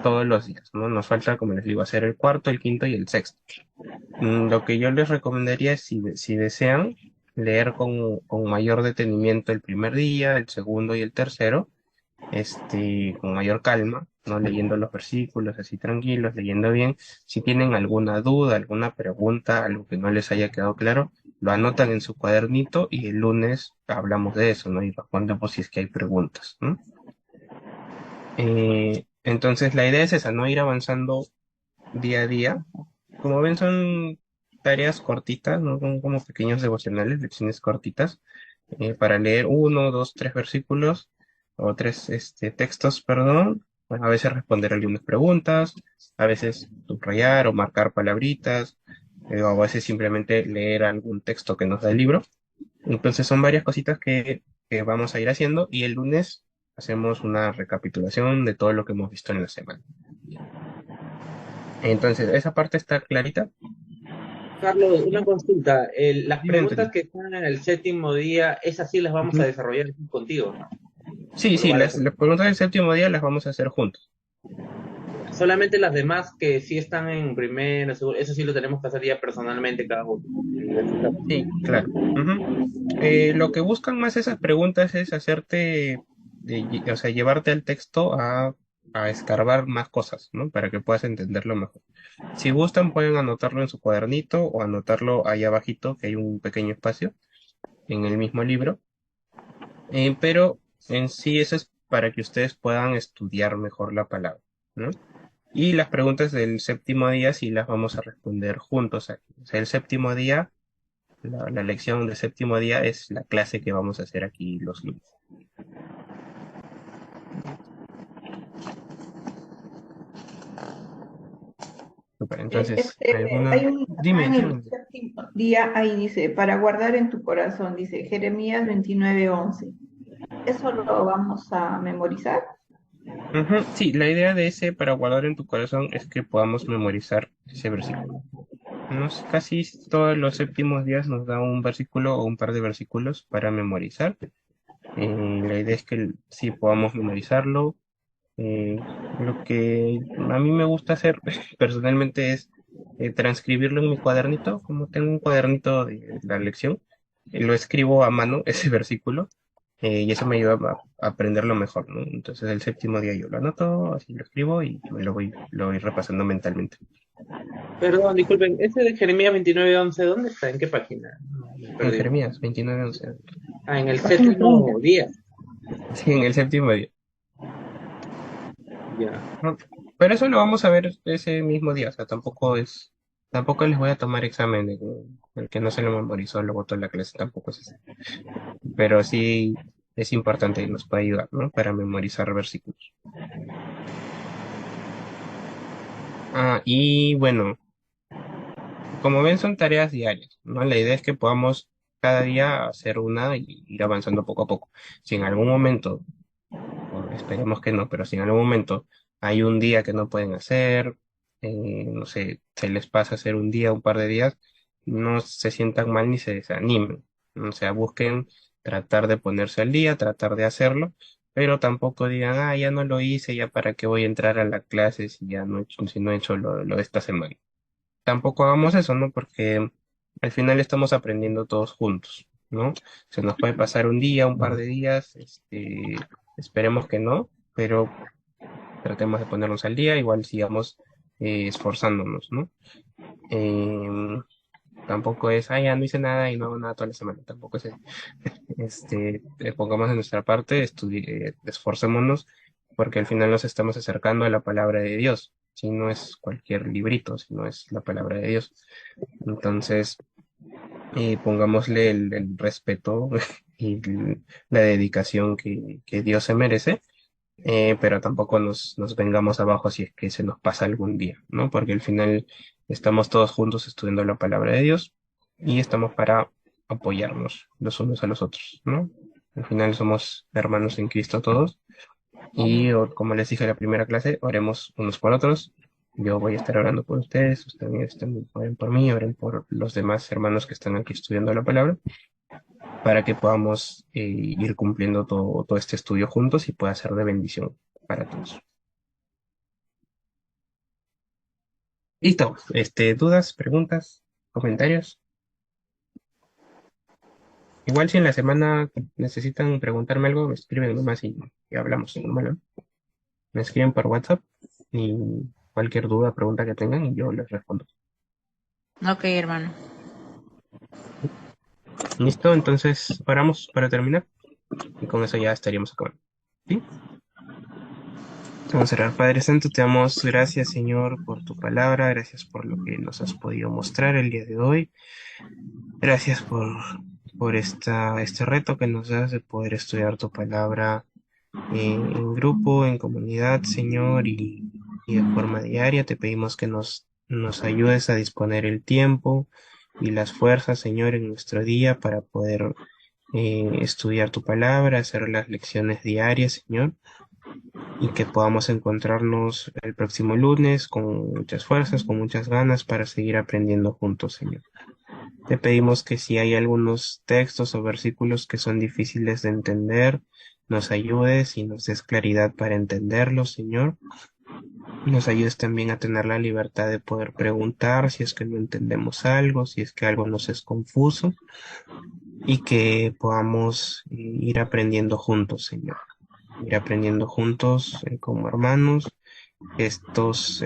todos los días, ¿no? Nos falta, como les digo, hacer el cuarto, el quinto y el sexto. Lo que yo les recomendaría es, si desean, leer con mayor detenimiento el primer día, el segundo y el tercero, con mayor calma, no leyendo los versículos así tranquilos, leyendo bien. Si tienen alguna duda, alguna pregunta, algo que no les haya quedado claro, lo anotan en su cuadernito y el lunes hablamos de eso, ¿no? Y respondemos si es que hay preguntas, ¿no? Entonces la idea es esa, ¿no? Ir avanzando día a día. Como ven, son tareas cortitas, ¿no? Son como pequeños devocionales, lecciones cortitas, para leer uno, dos, tres versículos o tres textos, perdón. Bueno, a veces responder algunas preguntas, a veces subrayar o marcar palabritas, o a veces simplemente leer algún texto que nos da el libro. Entonces son varias cositas que vamos a ir haciendo y el lunes hacemos una recapitulación de todo lo que hemos visto en la semana. Entonces, esa parte está clarita. Carlos, una consulta. Las Dime, preguntas Antonio. que están en el séptimo día, esas sí las vamos a Ujú. desarrollar contigo, ¿no? Sí, ¿O lo sí, vas a las preguntas del séptimo día las vamos a hacer juntos. solamente las demás que sí están en primero, segundo, eso sí lo tenemos que hacer ya personalmente cada uno. En este caso. Sí, claro. Ujú. Lo que buscan más esas preguntas es hacerte, o sea, llevarte al texto a escarbar más cosas, ¿no? Para que puedas entenderlo mejor. Si gustan, pueden anotarlo en su cuadernito o anotarlo ahí abajito, que hay un pequeño espacio en el mismo libro. Pero en sí eso es para que ustedes puedan estudiar mejor la palabra, ¿no? Y las preguntas del séptimo día sí las vamos a responder juntos aquí. O sea, el séptimo día, la lección del séptimo día es la clase que vamos a hacer aquí los lunes. Super, entonces, Hay ¿alguna? acá Dime, en el dime. séptimo día, ahí dice, para guardar en tu corazón, dice Jeremías 29:11. ¿Eso lo vamos a memorizar? Ujú, sí, la idea de ese para guardar en tu corazón es que podamos memorizar ese versículo. Casi todos los séptimos días nos da un versículo o un par de versículos para memorizar. La idea es que sí podamos memorizarlo. Lo que a mí me gusta hacer personalmente es transcribirlo en mi cuadernito. Como tengo un cuadernito de la lección, lo escribo a mano ese versículo y eso me ayuda a aprenderlo mejor, ¿no? Entonces el séptimo día yo lo anoto, así lo escribo y me lo voy repasando mentalmente. Perdón, disculpen, ese de Jeremías 29:11, ¿dónde está? ¿En qué página? No, me En perdí. Jeremías 29:11. Ah, en el Página 30. séptimo día. Sí, en el séptimo día. Ya. ¿No? Pero eso lo vamos a ver ese mismo día, o sea, tampoco les voy a tomar examen, el que no se lo memorizó, lo botó en la clase, tampoco es así. Pero sí es importante y nos puede ayudar, ¿no? Para memorizar versículos. Ah, y bueno, como ven son tareas diarias, ¿no? La idea es que podamos cada día hacer una y ir avanzando poco a poco. Si en algún momento, o esperemos que no, pero si en algún momento hay un día que no pueden hacer, no sé, se les pasa hacer un día, un par de días, no se sientan mal ni se desanimen. O sea, busquen tratar de ponerse al día, tratar de hacerlo, pero tampoco digan, ah, ya no lo hice, ya para qué voy a entrar a la clase si ya no he hecho, si no he hecho lo de esta semana. Tampoco hagamos eso, ¿no? Porque al final estamos aprendiendo todos juntos, ¿no? Se nos puede pasar un día, un par de días, esperemos que no, pero tratemos de ponernos al día, igual sigamos esforzándonos, ¿no? Em, Tampoco es, ah, ya no hice nada y no hago nada toda la semana, tampoco es eso. Pongamos de nuestra parte, esforcémonos, porque al final nos estamos acercando a la palabra de Dios, si no es cualquier librito, si no es la palabra de Dios. Entonces, pongámosle el respeto y la dedicación que Dios se merece, pero tampoco nos vengamos abajo si es que se nos pasa algún día, ¿no? Porque al final estamos todos juntos estudiando la palabra de Dios y estamos para apoyarnos los unos a los otros, ¿no? Al final somos hermanos en Cristo todos y como les dije en la primera clase, oremos unos por otros. Yo voy a estar orando por ustedes, ustedes también oren por mí, oren por los demás hermanos que están aquí estudiando la palabra, para que podamos ir cumpliendo todo este estudio juntos y pueda ser de bendición para todos. Listo. ¿Dudas, preguntas, comentarios? Igual si en la semana necesitan preguntarme algo, me escriben nomás y hablamos, normal, ¿no? Me escriben por WhatsApp y cualquier duda, pregunta que tengan y yo les respondo. Ok, hermano. Listo, entonces paramos para terminar y con eso ya estaríamos acabando. ¿Sí? Vamos a orar. Padre Santo, te damos gracias, Señor, por tu palabra, gracias por lo que nos has podido mostrar el día de hoy. Gracias por este reto que nos das de poder estudiar tu palabra en grupo, en comunidad, Señor, y de forma diaria. Te pedimos que nos ayudes a disponer el tiempo y las fuerzas, Señor, en nuestro día para poder estudiar tu palabra, hacer las lecciones diarias, Señor, y que podamos encontrarnos el próximo lunes con muchas fuerzas, con muchas ganas para seguir aprendiendo juntos, Señor. Te pedimos que si hay algunos textos o versículos que son difíciles de entender, nos ayudes y nos des claridad para entenderlos, Señor. Nos ayudes también a tener la libertad de poder preguntar si es que no entendemos algo, si es que algo nos es confuso, y que podamos ir aprendiendo juntos, Señor. Ir aprendiendo juntos como hermanos estos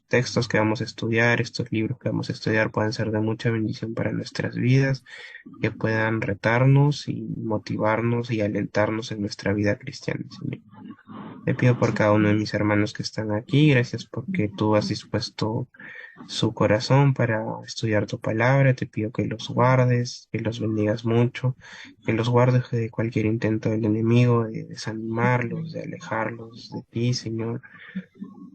textos que vamos a estudiar, estos libros que vamos a estudiar puedan ser de mucha bendición para nuestras vidas, que puedan retarnos y motivarnos y alentarnos en nuestra vida cristiana, Señor. Te pido por cada uno de mis hermanos que están aquí, gracias porque tú has dispuesto su corazón para estudiar tu palabra. Te pido que los guardes, que los bendigas mucho, que los guardes de cualquier intento del enemigo, de desanimarlos, de alejarlos de ti, Señor.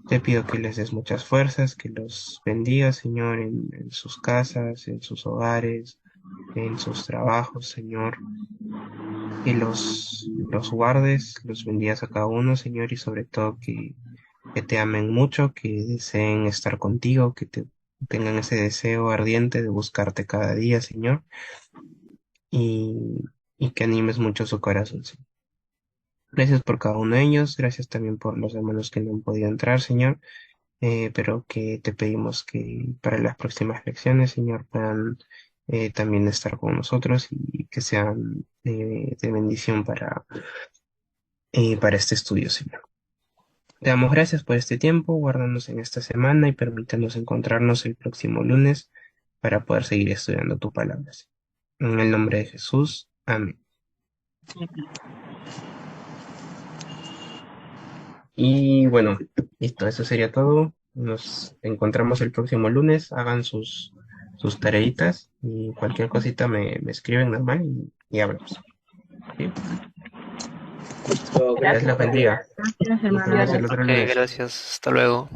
Te pido que les des muchas fuerzas, que los bendigas, Señor, en sus casas, en sus hogares, en sus trabajos, Señor. Que los guardes, los bendigas a cada uno, Señor, y sobre todo que te amen mucho, que deseen estar contigo, tengan ese deseo ardiente de buscarte cada día, Señor, y, y que animes mucho su corazón, Señor. Gracias por cada uno de ellos, gracias también por los hermanos que no han podido entrar, Señor, pero que te pedimos que para las próximas lecciones, Señor, puedan también estar con nosotros y que sean de bendición para este estudio, Señor. Te damos gracias por este tiempo, guárdanos en esta semana y permítanos encontrarnos el próximo lunes para poder seguir estudiando tu palabra. En el nombre de Jesús, amén. Y bueno, listo, eso sería todo. Nos encontramos el próximo lunes. Hagan sus tareitas y cualquier cosita me escriben normal y hablamos. ¿Sí? Listo, Dios los bendiga. Gracias, Nos vemos hermano. el otro Ok, lunes. gracias. Hasta luego.